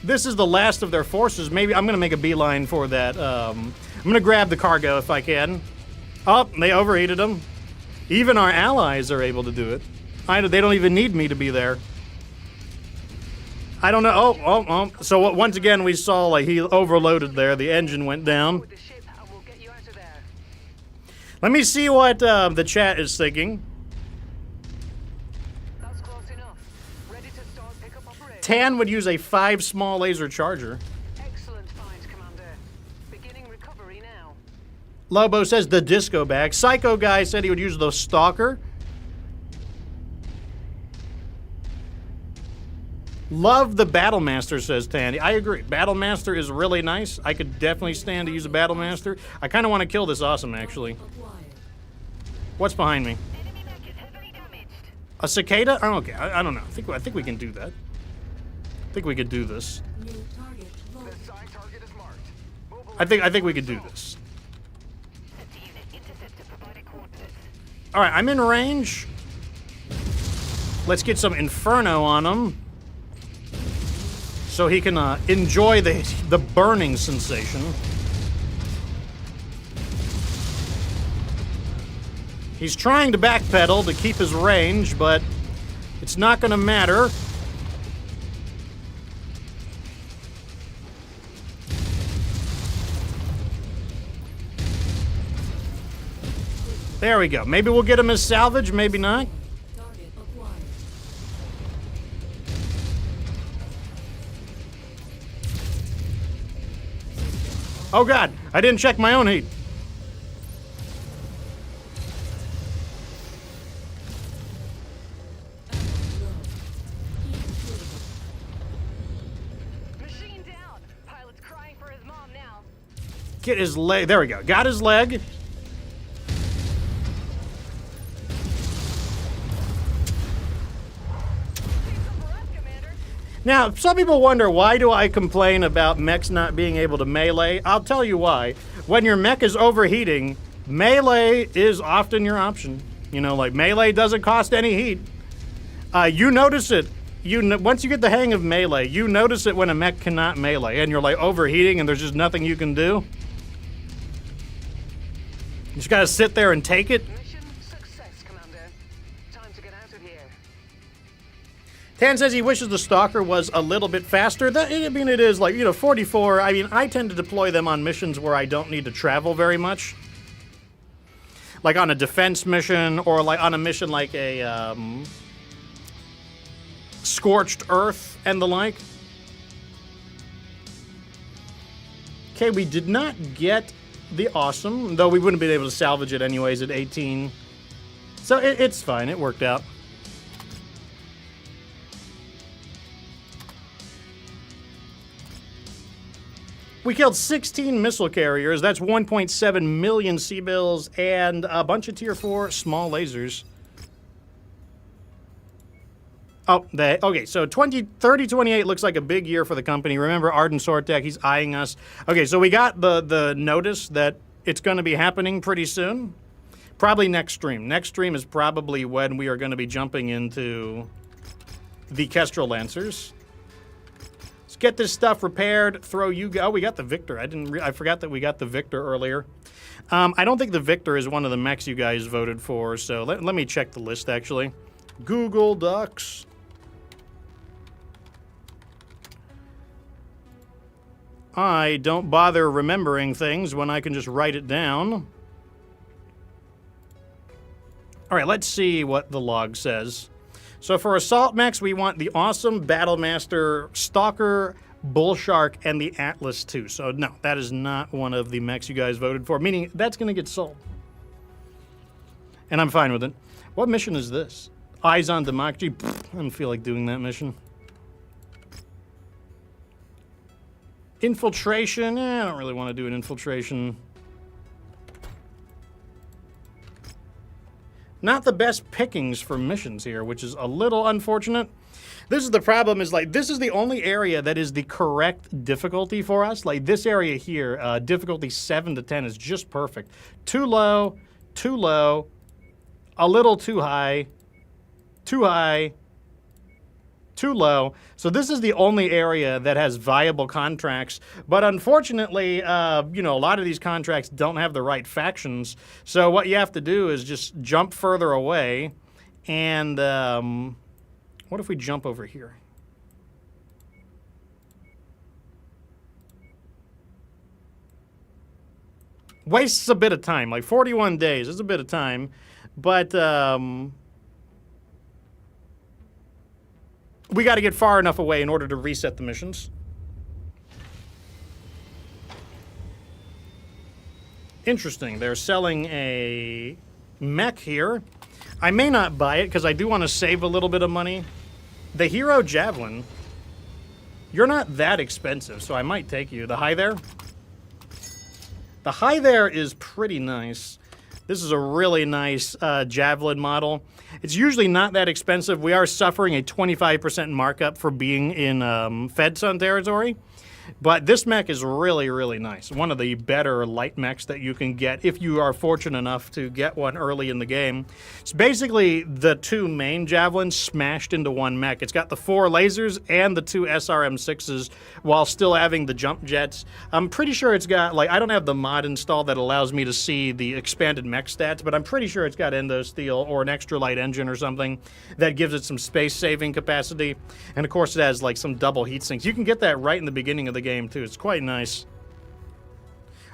This is the last of their forces. Maybe I'm going to make a beeline for that. I'm going to grab the cargo if I can. Oh, they overheated them. Even our allies are able to do it. They don't even need me to be there. I don't know. Oh. So once again, we saw like he overloaded there. The engine went down. With the ship, and we'll get you out of there. Let me see what the chat is thinking. That's close enough. Ready to start pickup operation. Tan would use a 5 small laser charger. Excellent find, Commander. Beginning recovery now. Lobo says the disco bag. Psycho guy said he would use the stalker. Love the Battlemaster, says Tandy. I agree. Battlemaster is really nice. I could definitely stand to use a Battlemaster. I kind of want to kill this awesome, actually. Acquired. What's behind me? Enemy mech is heavily damaged. A cicada? Oh, okay. I don't know. I think we can do that. I think we could do this. New target located. The side target is marked. I think we could do this. All right, I'm in range. Let's get some Inferno on him, so he can enjoy the burning sensation. He's trying to backpedal to keep his range, but it's not going to matter. There we go. Maybe we'll get him as salvage, maybe not. Target acquired. Oh god, I didn't check my own heat. Machine down. Pilot's crying for his mom now. Get his leg. There we go. Got his leg. Now, some people wonder, why do I complain about mechs not being able to melee? I'll tell you why. When your mech is overheating, melee is often your option. You know, like melee doesn't cost any heat. You notice it. Once you get the hang of melee, you notice it when a mech cannot melee and you're like overheating and there's just nothing you can do. You just gotta sit there and take it. Mission success, Commander. Time to get out of here. Tan says he wishes the Stalker was a little bit faster. I mean, it is like, 44. I mean, I tend to deploy them on missions where I don't need to travel very much. like on a defense mission or like on a mission like a Scorched Earth and the like. Okay, we did not get the awesome, though we wouldn't be able to salvage it anyways at 18. So it's fine. It worked out. We killed 16 missile carriers. That's 1.7 million C-bills and a bunch of Tier 4 small lasers. Oh, okay, so 3028 looks like a big year for the company. Remember Arden Sortek, he's eyeing us. Okay, so we got the notice that it's going to be happening pretty soon. Probably next stream. Next stream is probably when we are going to be jumping into the Kestrel Lancers. Let's get this stuff repaired. Throw you. Oh, we got the Victor. I forgot that we got the Victor earlier. I don't think the Victor is one of the mechs you guys voted for. So let me check the list actually. Google Docs. I don't bother remembering things when I can just write it down. All right, let's see what the log says. So for assault mechs, we want the awesome Battlemaster, Stalker, Bullshark, and the Atlas 2. So no, that is not one of the mechs you guys voted for, meaning that's going to get sold. And I'm fine with it. What mission is this? Eyes on Democracy? Pfft, I don't feel like doing that mission. Infiltration? I don't really want to do an infiltration. Not the best pickings for missions here, which is a little unfortunate. This is the problem, is like, this is the only area that is the correct difficulty for us. Like this area here, difficulty 7 to 10 is just perfect. Too low, a little too high, too low. So this is the only area that has viable contracts. But unfortunately, you know, a lot of these contracts don't have the right factions. So what you have to do is just jump further away. And what if we jump over here? Wastes a bit of time, like 41 days is a bit of time. But we got to get far enough away in order to reset the missions. Interesting. They're selling a mech here. I may not buy it because I do want to save a little bit of money. The Hero Javelin. You're not that expensive, so I might take you. The High There? The High There is pretty nice. This is a really nice Javelin model. It's usually not that expensive. We are suffering a 25% markup for being in FedSun territory. But this mech is really, really nice. One of the better light mechs that you can get if you are fortunate enough to get one early in the game. It's basically the two main Javelins smashed into one mech. It's got the 4 lasers and the 2 SRM-6s while still having the jump jets. I'm pretty sure it's got, like, I don't have the mod installed that allows me to see the expanded mech stats, but I'm pretty sure it's got endosteel or an extra light engine or something that gives it some space-saving capacity. And of course it has, like, some double heat sinks. You can get that right in the beginning of the game too. It's quite nice.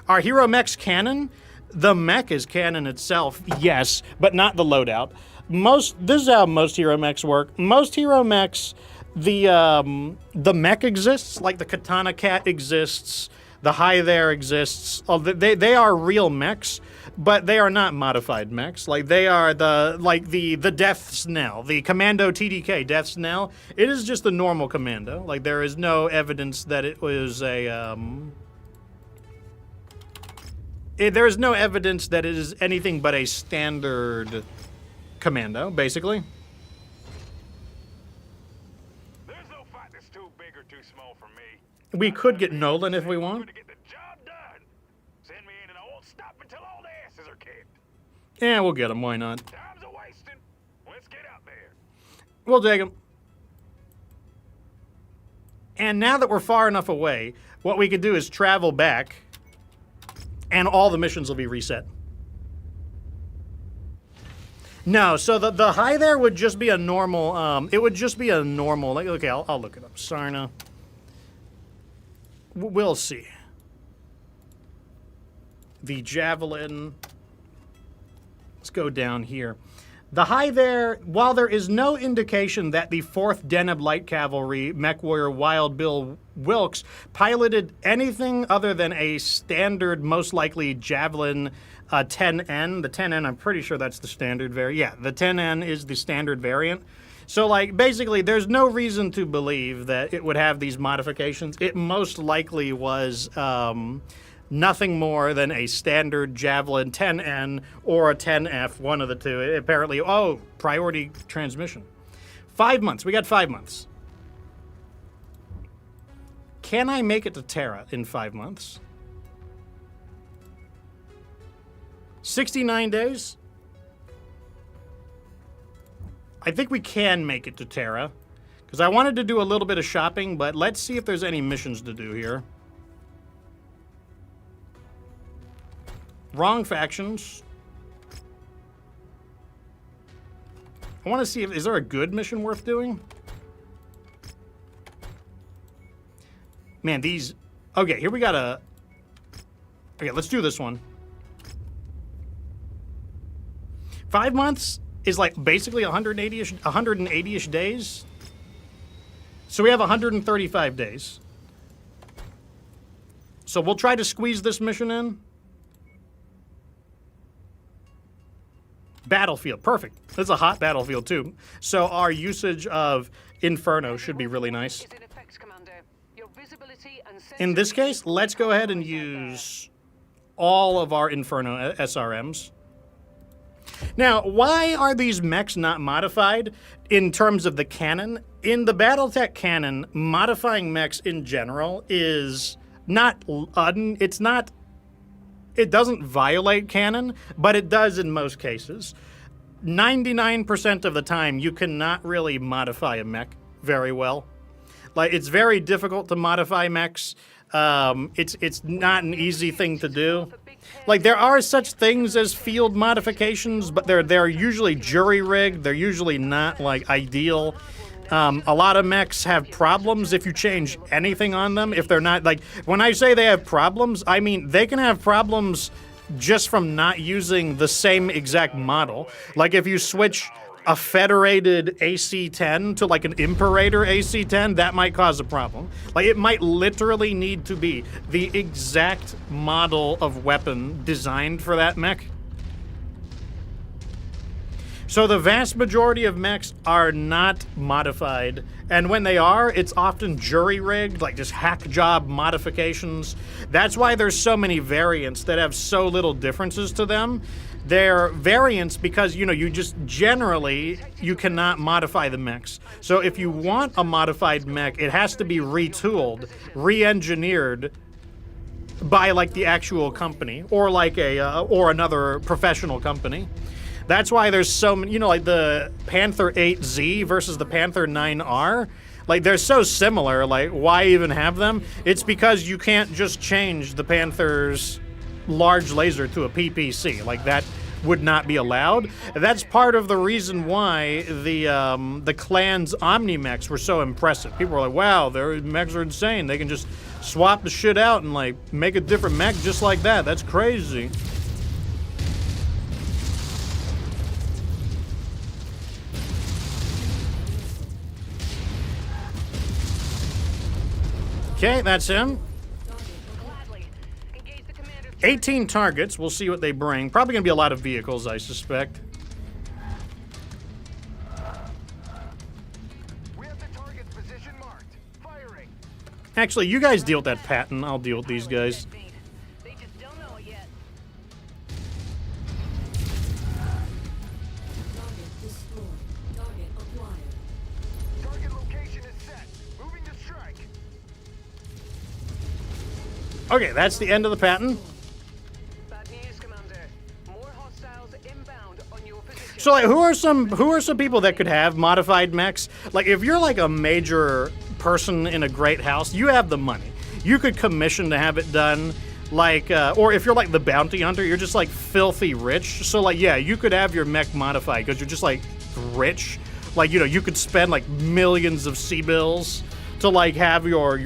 Are hero mechs canon? The mech is canon itself, yes, but not the loadout. This is how most hero mechs work. Most hero mechs, the mech exists, like the Katana Cat exists, the High There exists. They are real mechs, but they are not modified mechs. Like they are the Death's Knell, the Commando TDK Death's Knell. It is just the normal Commando. Like there is no evidence that it was a there is no evidence that it is anything but a standard Commando, basically. There's no fight that's too big or too small for me. We could get Nolan if we want. To get the job done. Send me in and I won't stop until all the asses are kicked. Yeah, we'll get him. Why not? Time's a wasting. Let's get out there. We'll take him. And now that we're far enough away, what we could do is travel back, and all the missions will be reset. No, so the High There would just be a normal, it would just be a normal, like, okay, I'll look it up. Sarna. We'll see. The Javelin. Let's go down here. The high there, while there is no indication that the 4th Deneb Light Cavalry MechWarrior Wild Bill Wilkes piloted anything other than a standard, most likely Javelin 10N. The 10N, I'm pretty sure that's the standard variant. Yeah, the 10N is the standard variant. So, like, basically, there's no reason to believe that it would have these modifications. It most likely was nothing more than a standard Javelin 10N or a 10F, one of the two. Apparently, priority transmission. 5 months. We got 5 months. Can I make it to Terra in 5 months? 69 days? I think we can make it to Terra, because I wanted to do a little bit of shopping, but let's see if there's any missions to do here. Wrong factions. I want to see is there a good mission worth doing? Man, these... Okay, here we got a... Okay, let's do this one. 5 months is like basically 180-ish days. So we have 135 days. So we'll try to squeeze this mission in. Battlefield, perfect. That's a hot battlefield too. So our usage of Inferno should be really nice. In this case, let's go ahead and use all of our Inferno SRMs. Now, why are these mechs not modified in terms of the canon? In the Battletech canon, modifying mechs in general is not it doesn't violate canon, but it does in most cases. 99% of the time, you cannot really modify a mech very well. Like, it's very difficult to modify mechs. It's not an easy thing to do. Like, there are such things as field modifications, but they're usually jury-rigged. They're usually not, like, ideal. A lot of mechs have problems if you change anything on them. If they're not, like, when I say they have problems, I mean they can have problems just from not using the same exact model. Like, if you switch a federated AC-10 to, like, an Imperator AC-10, that might cause a problem. Like, it might literally need to be the exact model of weapon designed for that mech. So the vast majority of mechs are not modified, and when they are, it's often jury-rigged, like just hack job modifications. That's why there's so many variants that have so little differences to them. They're variants because, you know, you just generally, you cannot modify the mechs. So if you want a modified mech, it has to be retooled, re-engineered by, like, the actual company, or like or another professional company. That's why there's so many, you know, like the Panther 8Z versus the Panther 9R. Like, they're so similar, like, why even have them? It's because you can't just change the Panther's large laser to a PPC. Like, that would not be allowed. That's part of the reason why the Clan's Omni-mechs were so impressive. People were like, wow, their mechs are insane. They can just swap the shit out and, like, make a different mech just like that. That's crazy. Okay, that's him. 18 targets. We'll see what they bring. Probably going to be a lot of vehicles, I suspect. We have the target's position marked. Firing. Actually, you guys deal with that Patton. I'll deal with these guys. They just don't know it yet. Target destroyed. Target acquired. Target location is set. Moving to strike. Okay, that's the end of the Patton. Bad news, Commander. More hostiles inbound on your position. So, like, who are some people that could have modified mechs? Like, if you're like a major person in a great house, you have the money. You could commission to have it done. Like, or if you're like the bounty hunter, you're just like filthy rich. So, like, yeah, you could have your mech modified because you're just like rich. Like, you know, you could spend like millions of C-bills to like have your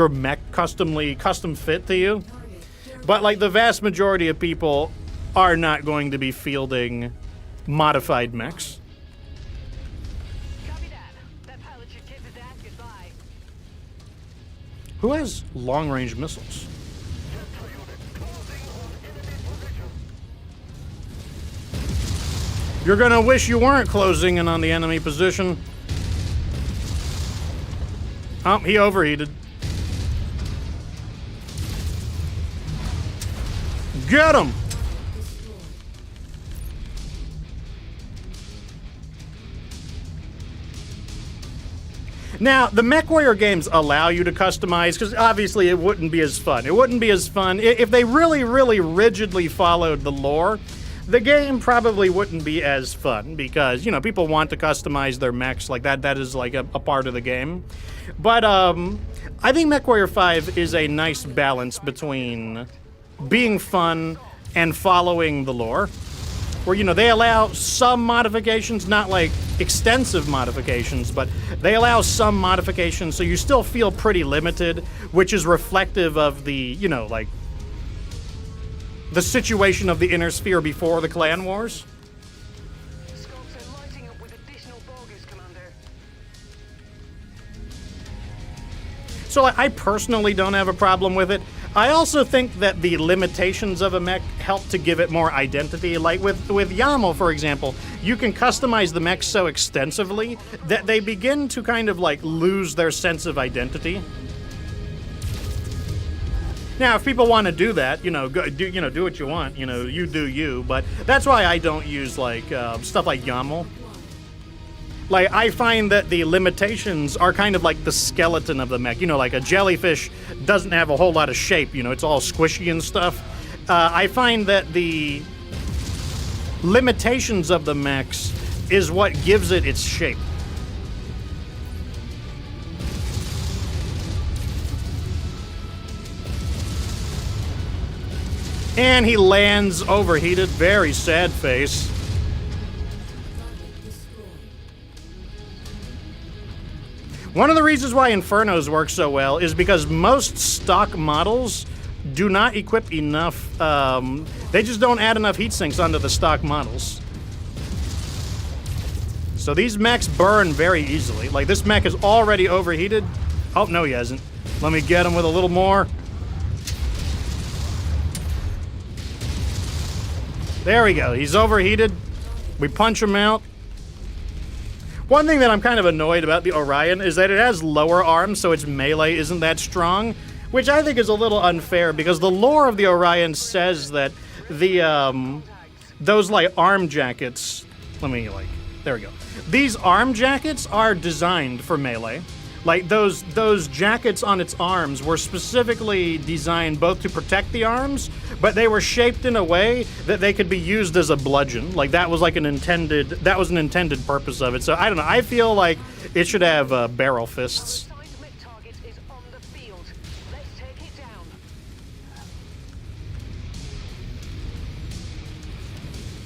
mech custom fit to you. But like the vast majority of people are not going to be fielding modified mechs. Copy that. That pilot should kiss his ass goodbye. Who has long-range missiles? You're gonna wish you weren't closing in on the enemy position. Oh, he overheated. Get him! Now, the MechWarrior games allow you to customize, because obviously it wouldn't be as fun. It wouldn't be as fun if they really, really rigidly followed the lore. The game probably wouldn't be as fun because, you know, people want to customize their mechs like that. That is like a part of the game. But I think MechWarrior 5 is a nice balance between being fun and following the lore. Where, you know, they allow some modifications, not like extensive modifications, but they allow some modifications so you still feel pretty limited, which is reflective of the, you know, like, the situation of the Inner Sphere before the Clan Wars. Scopes are lighting up with additional bogies, Commander. So I personally don't have a problem with it. I also think that the limitations of a mech help to give it more identity. Like with Yamal, for example, you can customize the mech so extensively that they begin to kind of like lose their sense of identity. Now, if people want to do that, you know, do what you want. You know, you do you. But that's why I don't use like stuff like Yamal. Like, I find that the limitations are kind of like the skeleton of the mech. You know, like a jellyfish doesn't have a whole lot of shape. You know, it's all squishy and stuff. I find that the limitations of the mechs is what gives it its shape. And he lands overheated. Very sad face. One of the reasons why Infernos work so well is because most stock models do not equip enough. They just don't add enough heat sinks onto the stock models. So these mechs burn very easily. Like, this mech is already overheated. Oh, no, he hasn't. Let me get him with a little more. There we go. He's overheated. We punch him out. One thing that I'm kind of annoyed about the Orion is that it has lower arms, so its melee isn't that strong, which I think is a little unfair because the lore of the Orion says that the those like arm jackets. Let me like. There we go. These arm jackets are designed for melee. Like those jackets on its arms were specifically designed both to protect the arms, but they were shaped in a way that they could be used as a bludgeon. Like that was an intended purpose of it. So I don't know. I feel like it should have barrel fists. Assigned mech target is on the field. Let's take it down.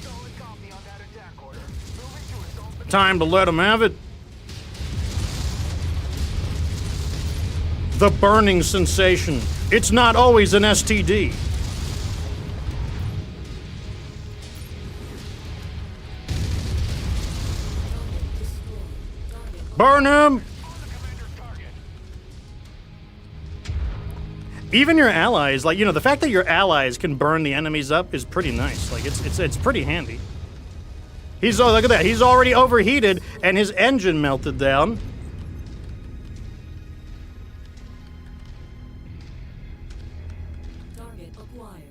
Solid copy on that attack order. Moving to assault the Time to let him have it. The burning sensation. It's not always an STD. Burn him! Even your allies, like, you know, the fact that your allies can burn the enemies up is pretty nice. Like, it's pretty handy. Look at that. He's already overheated and his engine melted down. Target acquired.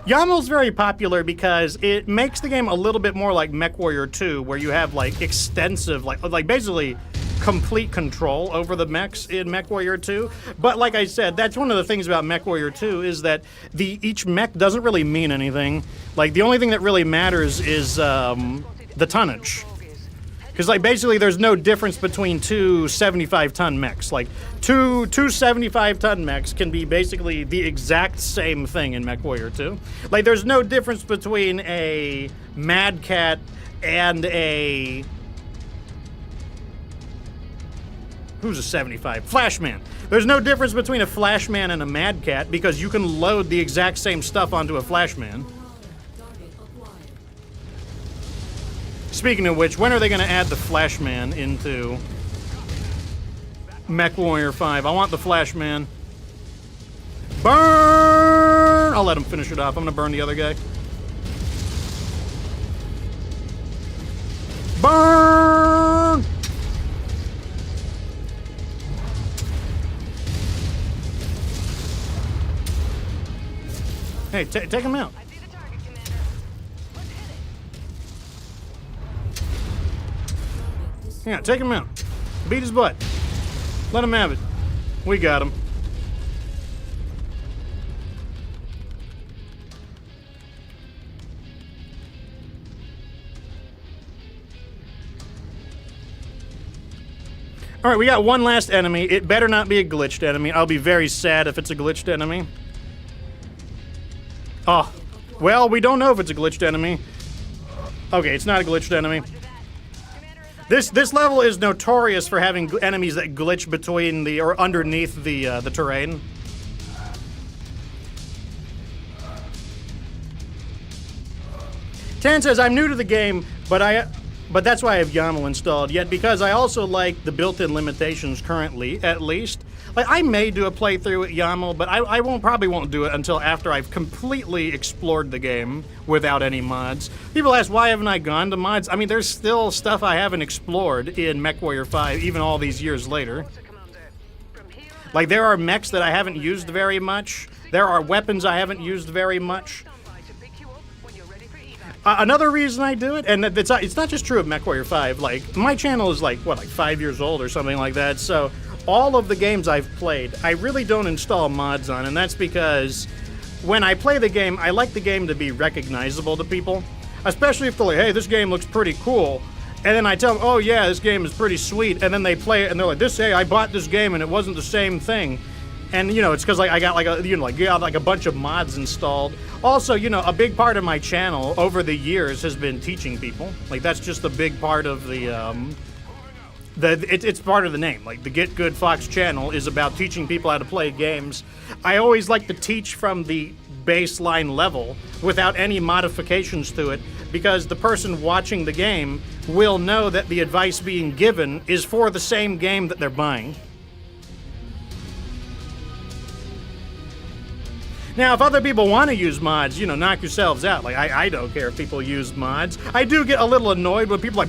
Yamal's very popular because it makes the game a little bit more like MechWarrior 2, where you have like extensive, like basically complete control over the mechs in MechWarrior 2. But like I said, that's one of the things about MechWarrior 2 is that each mech doesn't really mean anything. Like the only thing that really matters is the tonnage. Because, like, basically there's no difference between two 75-ton mechs. Like, two 75-ton mechs can be basically the exact same thing in MechWarrior 2. Like, there's no difference between a Mad Cat and a... Who's a 75? Flashman. There's no difference between a Flashman and a Mad Cat because you can load the exact same stuff onto a Flashman. Target acquired. Speaking of which, when are they going to add the Flashman into MechWarrior 5? I want the Flashman. Burn! I'll let him finish it off. I'm going to burn the other guy. Burn! Hey, take him out. I see the target, Commander. Let's hit it. Yeah, take him out. Beat his butt. Let him have it. We got him. All right, we got one last enemy. It better not be a glitched enemy. I'll be very sad if it's a glitched enemy. Oh, well, we don't know if it's a glitched enemy. Okay, it's not a glitched enemy. This level is notorious for having enemies that glitch between the or underneath the terrain. Tan says I'm new to the game, but that's why I have YAML installed. Yet because I also like the built-in limitations currently, at least. Like I may do a playthrough with YAML, but I probably won't do it until after I've completely explored the game without any mods. People ask why haven't I gone to mods? I mean, there's still stuff I haven't explored in MechWarrior 5, even all these years later. Commander. From here on Like there are mechs that I haven't used very much. There are weapons I haven't used very much. standby to pick you up when you're ready for evac. Another reason I do it, and it's not just true of MechWarrior 5. Like my channel is like 5 years old or something like that. So all of the games I've played, I really don't install mods on, and that's because when I play the game, I like the game to be recognizable to people, especially if they're like, hey, this game looks pretty cool. And then I tell them, oh yeah, this game is pretty sweet. And then they play it and they're like, hey, I bought this game and it wasn't the same thing. And you know, it's because like I got like a bunch of mods installed. Also, you know, a big part of my channel over the years has been teaching people. Like that's just a big part of it's part of the name. Like the Get Good Fox channel is about teaching people how to play games. I always like to teach from the baseline level without any modifications to it, because the person watching the game will know that the advice being given is for the same game that they're buying. Now, if other people want to use mods, you know, knock yourselves out. Like, I don't care if people use mods. I do get a little annoyed when people are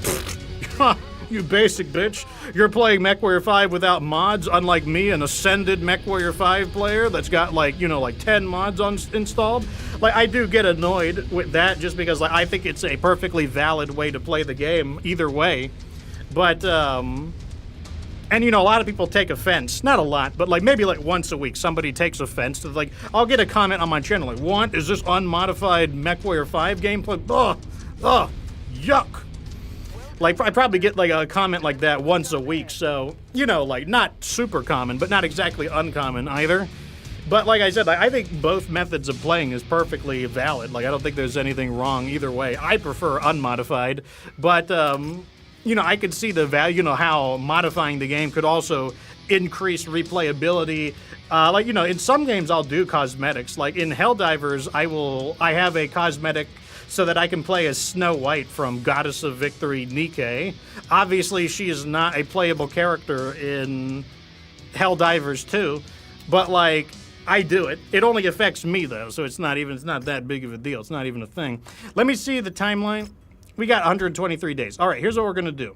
like, you basic bitch. You're playing MechWarrior 5 without mods, unlike me, an ascended MechWarrior 5 player that's got, like, you know, like 10 mods installed. Like, I do get annoyed with that just because, like, I think it's a perfectly valid way to play the game either way. But, and, you know, a lot of people take offense. Not a lot, but, like, maybe, like, once a week somebody takes offense to, like, I'll get a comment on my channel, like, what? Is this unmodified MechWarrior 5 gameplay? Ugh, yuck. Like, I probably get, like, a comment like that once a week, so, you know, like, not super common, but not exactly uncommon either. But, like I said, I think both methods of playing is perfectly valid. Like, I don't think there's anything wrong either way. I prefer unmodified, but, you know, I could see the value, you know, how modifying the game could also increase replayability. Like, you know, in some games I'll do cosmetics. Like, in Helldivers, I have a cosmetic so that I can play as Snow White from Goddess of Victory Nikke. Obviously, she is not a playable character in Helldivers 2, but, like, I do it. It only affects me, though, so it's not that big of a deal. It's not even a thing. Let me see the timeline. We got 123 days. All right, here's what we're going to do.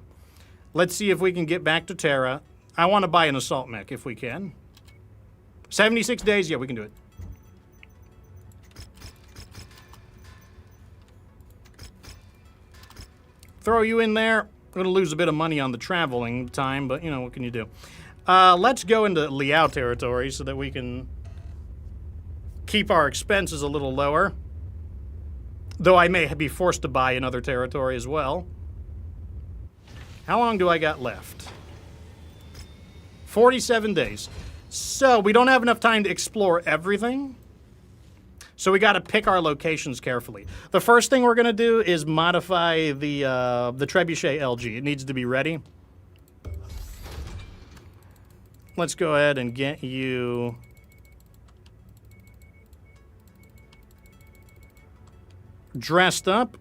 Let's see if we can get back to Terra. I want to buy an assault mech if we can. 76 days? Yeah, we can do it. Throw you in there. I'm going to lose a bit of money on the traveling time, but, you know, what can you do? Let's go into Liao territory so that we can keep our expenses a little lower. Though I may be forced to buy another territory as well. How long do I got left? 47 days. So we don't have enough time to explore everything. So we got to pick our locations carefully. The first thing we're going to do is modify the Trebuchet LG. It needs to be ready. let's go ahead and get you... dressed up.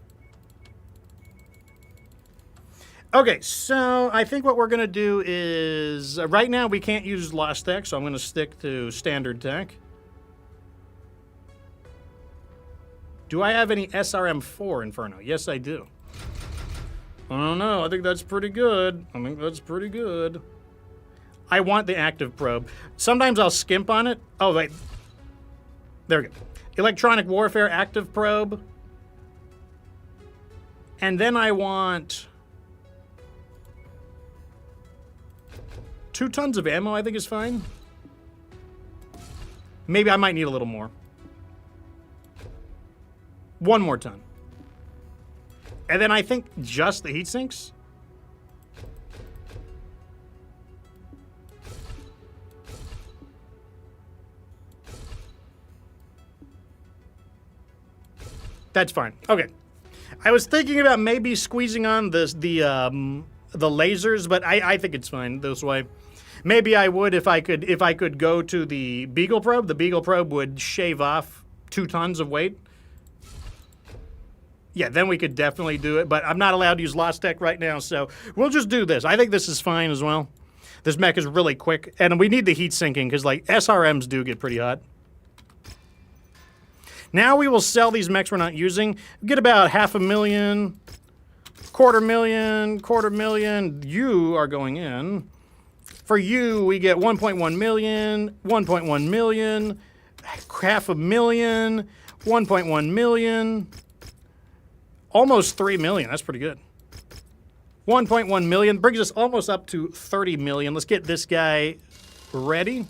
Okay, so I think what we're going to do is... right now, we can't use Lost Tech, so I'm going to stick to Standard Tech. Do I have any SRM-4 Inferno? Yes, I do. I don't know. I think that's pretty good. I want the active probe. Sometimes I'll skimp on it. Oh, wait. There we go. Electronic Warfare active probe. And then I want... 2 tons of ammo, I think, is fine. Maybe I might need a little more. 1 more ton. And then I think just the heat sinks. That's fine. Okay. I was thinking about maybe squeezing on the lasers, but I think it's fine this way. Maybe I would if I could go to the Beagle probe. The Beagle probe would shave off 2 tons of weight. Yeah, then we could definitely do it, but I'm not allowed to use Lost Tech right now, so we'll just do this. I think this is fine as well. This mech is really quick, and we need the heat sinking because, like, SRMs do get pretty hot. Now we will sell these mechs we're not using. Get about $500,000, $250,000. You are going in. For you, we get 1.1 million, 1.1 million, $500,000, 1.1 million, almost 3 million. That's pretty good. 1.1 million brings us almost up to 30 million. Let's get this guy ready.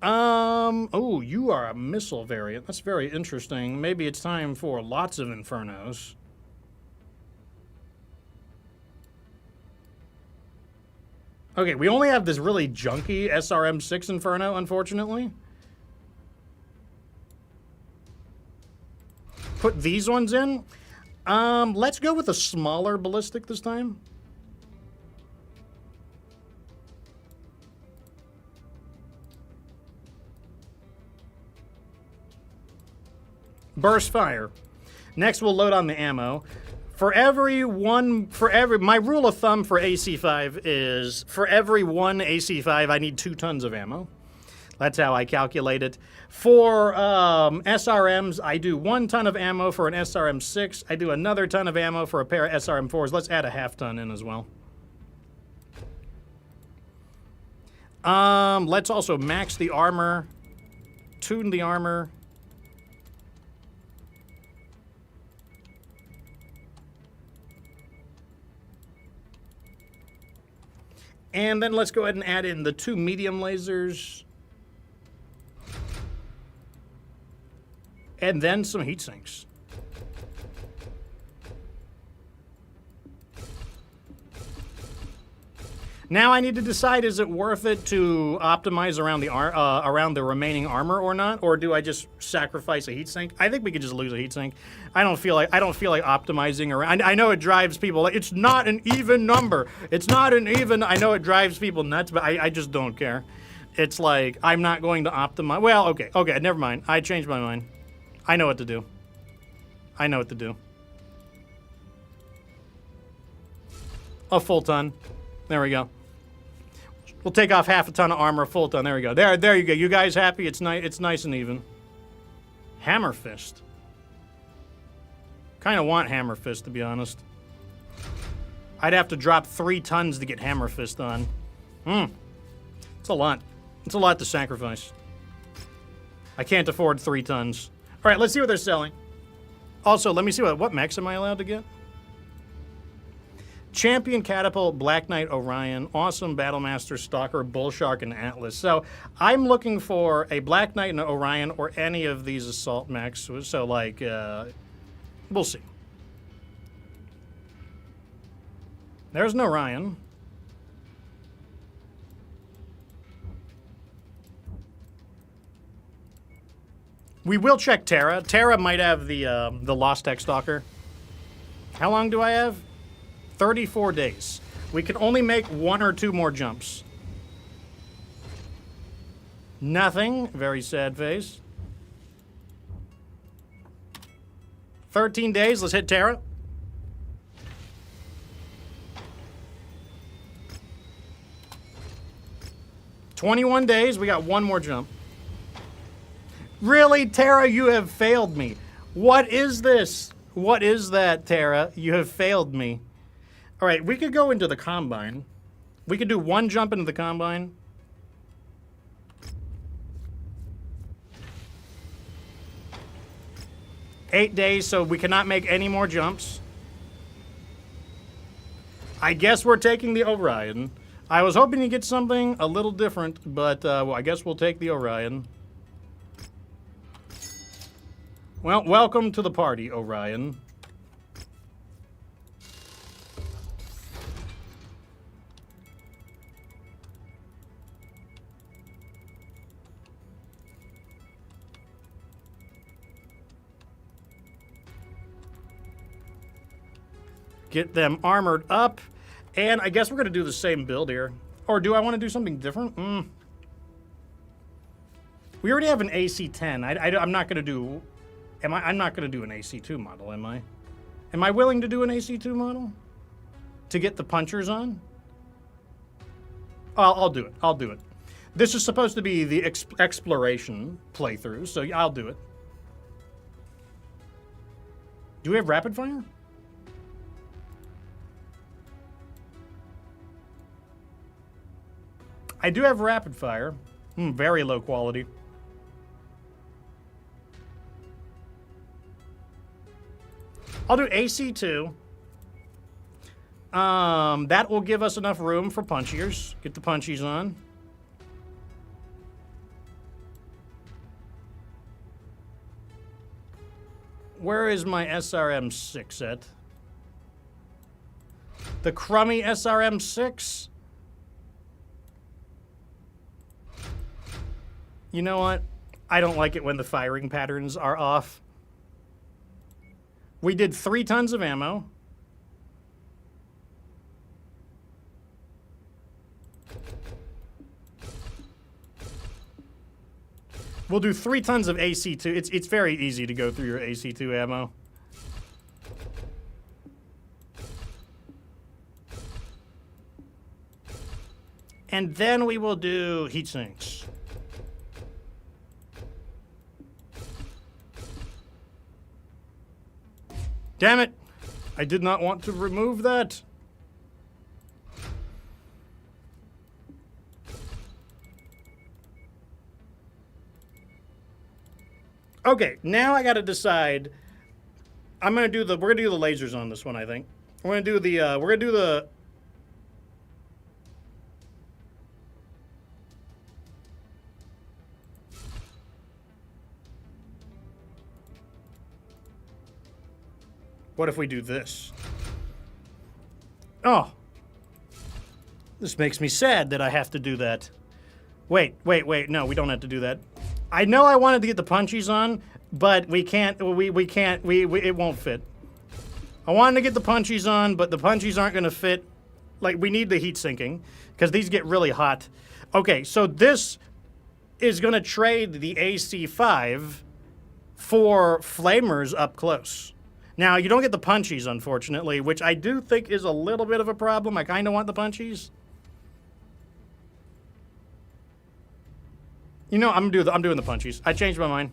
Oh, you are a missile variant. That's very interesting. Maybe it's time for lots of Infernos. Okay, we only have this really junky SRM-6 Inferno, unfortunately. Put these ones in. Let's go with a smaller ballistic this time. Burst fire. Next, we'll load on the ammo. My rule of thumb for AC5 is for every 1 AC5, I need 2 tons of ammo. That's how I calculate it. For SRMs, I do 1 ton of ammo for an SRM-6. I do another ton of ammo for a pair of SRM-4s. Let's add a half ton in as well. Let's also max the armor, tune the armor. And then let's go ahead and add in the 2 medium lasers. And then some heat sinks. Now I need to decide, is it worth it to optimize around the remaining armor or not, or do I just sacrifice a heat sink? I think we could just lose a heat sink. I don't feel like optimizing around. I know it drives people like, it's not an even number. It's not an even. I know it drives people nuts, but I just don't care. It's like I'm not going to optimize. Well, okay, never mind. I changed my mind. I know what to do. I know what to do. A full ton. There we go. We'll take off half a ton of armor, a full ton. There we go. There you go. You guys happy? It's nice and even. Hammer fist. Kind of want hammer fist, to be honest. I'd have to drop 3 tons to get hammer fist on. It's a lot. It's a lot to sacrifice. I can't afford 3 tons. All right, let's see what they're selling. Also, let me see what mechs am I allowed to get? Champion Catapult, Black Knight Orion, Awesome Battlemaster, Stalker, Bullshark, and Atlas. So I'm looking for a Black Knight and Orion or any of these assault mechs. So, like, we'll see. There's an Orion. We will check Terra. Terra might have the Lost Tech Stalker. How long do I have? 34 days. We can only make 1 or 2 more jumps. Nothing. Very sad face. 13 days. Let's hit Terra. "21 days. We got one more jump. Really, Terra? You have failed me. What is this? What is that, Terra? You have failed me. All right, we could go into the Combine. We could do one jump into the Combine. "8 days, so we cannot make any more jumps. I guess we're taking the Orion. I was hoping to get something a little different, but well, I guess we'll take the Orion. Well, welcome to the party, Orion. Get them armored up. And I guess we're going to do the same build here. Or do I want to do something different? We already have an AC-10. I'm not going to do... I'm not going to do an AC-2 model, am I? Am I willing to do an AC-2 model? To get the punchers on? I'll do it. I'll do it. This is supposed to be the exploration playthrough, so I'll do it. Do we have rapid fire? I do have rapid fire. Very low quality. I'll do AC2. That will give us enough room for punchiers. Get the punchies on. Where is my SRM-6 at? The crummy SRM-6? You know what? I don't like it when the firing patterns are off. We did 3 tons of ammo. We'll do 3 tons of AC2. It's very easy to go through your AC2 ammo. And then we will do heat sinks. Damn it! I did not want to remove that. Okay, now I gotta decide. We're gonna do the lasers on this one, I think. We're gonna do the What if we do this? Oh. This makes me sad that I have to do that. Wait. No, we don't have to do that. I know I wanted to get the punchies on, but we can't, it won't fit. I wanted to get the punchies on, but the punchies aren't going to fit. Like, we need the heat sinking, because these get really hot. Okay, so this is going to trade the AC-5 for flamers up close. Now, you don't get the punchies, unfortunately, which I do think is a little bit of a problem. I kind of want the punchies. You know, I'm doing the punchies. I changed my mind.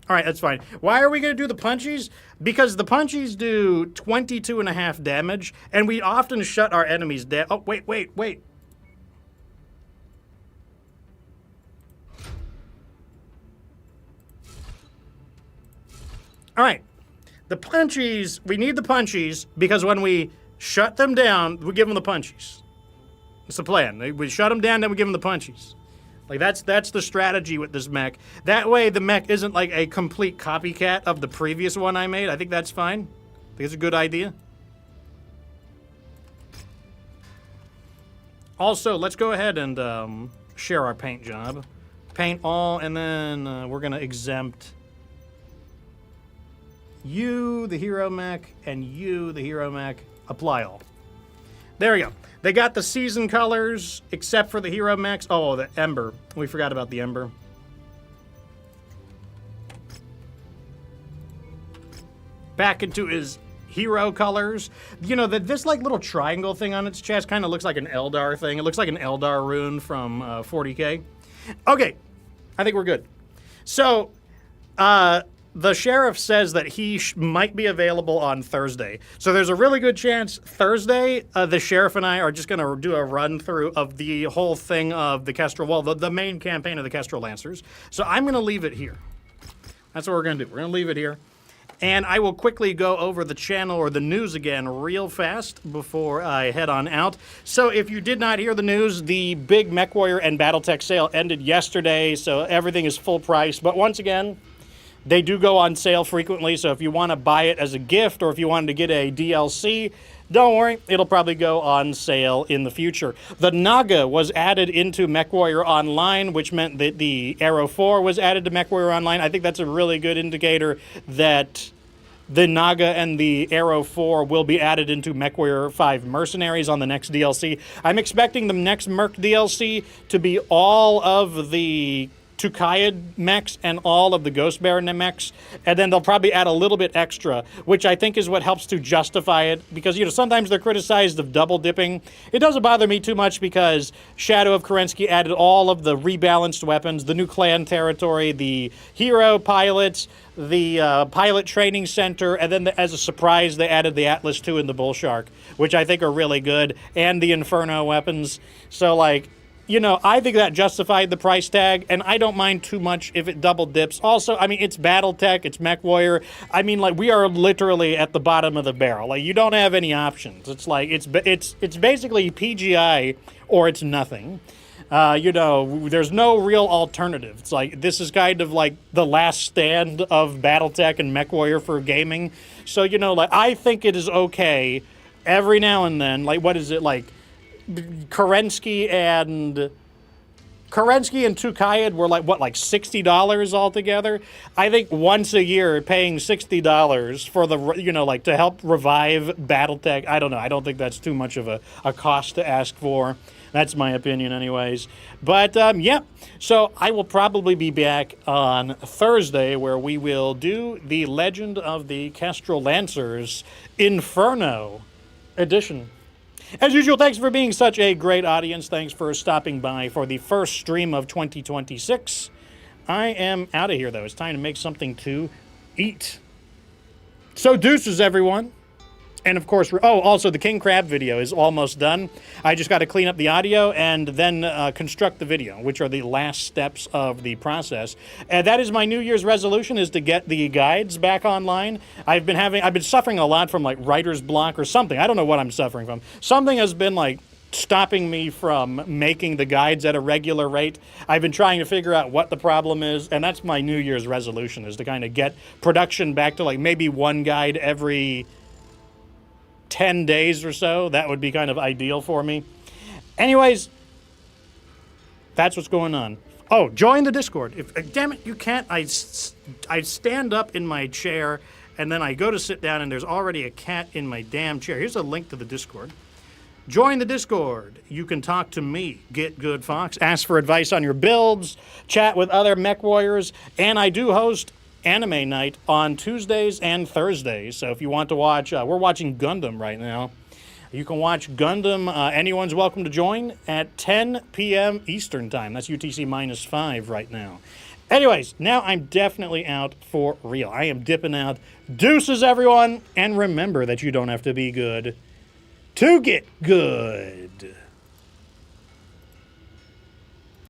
All right, that's fine. Why are we going to do the punchies? Because the punchies do 22.5 damage, and we often shut our enemies down. Oh, wait. All right, the punchies, we need the punchies because when we shut them down, we give them the punchies. It's the plan. We shut them down, then we give them the punchies. Like, that's the strategy with this mech. That way, the mech isn't like a complete copycat of the previous one I made. I think that's fine. I think it's a good idea. Also, let's go ahead and share our paint job. Paint all, and then we're going to exempt you, the hero mech, and you, the hero mech. Apply all. There we go. They got the season colors, except for the hero mechs. Oh, the Ember. We forgot about the Ember. Back into his hero colors. You know, this like little triangle thing on its chest kind of looks like an Eldar thing. It looks like an Eldar rune from 40K. Okay, I think we're good. So, the sheriff says that he might be available on Thursday. So there's a really good chance Thursday, the sheriff and I are just going to do a run through of the whole thing of the Kestrel, well, the main campaign of the Kestrel Lancers. So I'm going to leave it here. That's what we're going to do. We're going to leave it here. And I will quickly go over the channel or the news again real fast before I head on out. So if you did not hear the news, the big MechWarrior and Battletech sale ended yesterday, so everything is full price. But once again, they do go on sale frequently, so if you want to buy it as a gift or if you wanted to get a DLC, don't worry, it'll probably go on sale in the future. The Naga was added into MechWarrior Online, which meant that the Arrow 4 was added to MechWarrior Online. I think that's a really good indicator that the Naga and the Arrow 4 will be added into MechWarrior 5 Mercenaries on the next DLC. I'm expecting the next Merc DLC to be all of the Tukayad mechs and all of the Ghost Baron mechs, and then they'll probably add a little bit extra, which I think is what helps to justify it, because, you know, sometimes they're criticized of double dipping. It doesn't bother me too much because Shadow of Kerensky added all of the rebalanced weapons, the new clan territory, the hero pilots, the pilot training center, and then as a surprise, they added the Atlas II and the Bull Shark, which I think are really good, and the Inferno weapons. So, like, you know, I think that justified the price tag, and I don't mind too much if it double dips. Also, I mean, it's Battletech, it's MechWarrior. I mean, like, we are literally at the bottom of the barrel. Like, you don't have any options. It's like, it's basically PGI or it's nothing. You know, there's no real alternative. It's like, this is kind of like the last stand of Battletech and MechWarrior for gaming. So, you know, like, I think it is okay every now and then. Like, what is it, like, Kerensky and Tukayad were like, what, like $60 altogether? I think once a year paying $60 for the, you know, like to help revive Battletech, I don't know. I don't think that's too much of a cost to ask for. That's my opinion anyways. But, yeah, so I will probably be back on Thursday where we will do the Legend of the Kestrel Lancers Inferno edition. As usual, thanks for being such a great audience. Thanks for stopping by for the first stream of 2026. I am out of here, though. It's time to make something to eat. So deuces, everyone. And, of course, also the King Crab video is almost done. I just got to clean up the audio and then construct the video, which are the last steps of the process. And that is my New Year's resolution, is to get the guides back online. I've been suffering a lot from, like, writer's block or something. I don't know what I'm suffering from. Something has been, like, stopping me from making the guides at a regular rate. I've been trying to figure out what the problem is, and that's my New Year's resolution, is to kind of get production back to, like, maybe one guide every 10 days or so. That would be kind of ideal for me. Anyways, that's what's going on. Oh, join the Discord. Damn it, you can't. I stand up in my chair, and then I go to sit down, and there's already a cat in my damn chair. Here's a link to the Discord. Join the Discord. You can talk to me, Get Good Fox, ask for advice on your builds, chat with other mech warriors, and I do host Anime Night on Tuesdays and Thursdays. So if you want to watch, we're watching Gundam right now. You can watch Gundam. Anyone's welcome to join at 10 p.m. Eastern Time. That's UTC -5 right now. Anyways, now I'm definitely out for real. I am dipping out. Deuces, everyone. And remember that you don't have to be good to get good.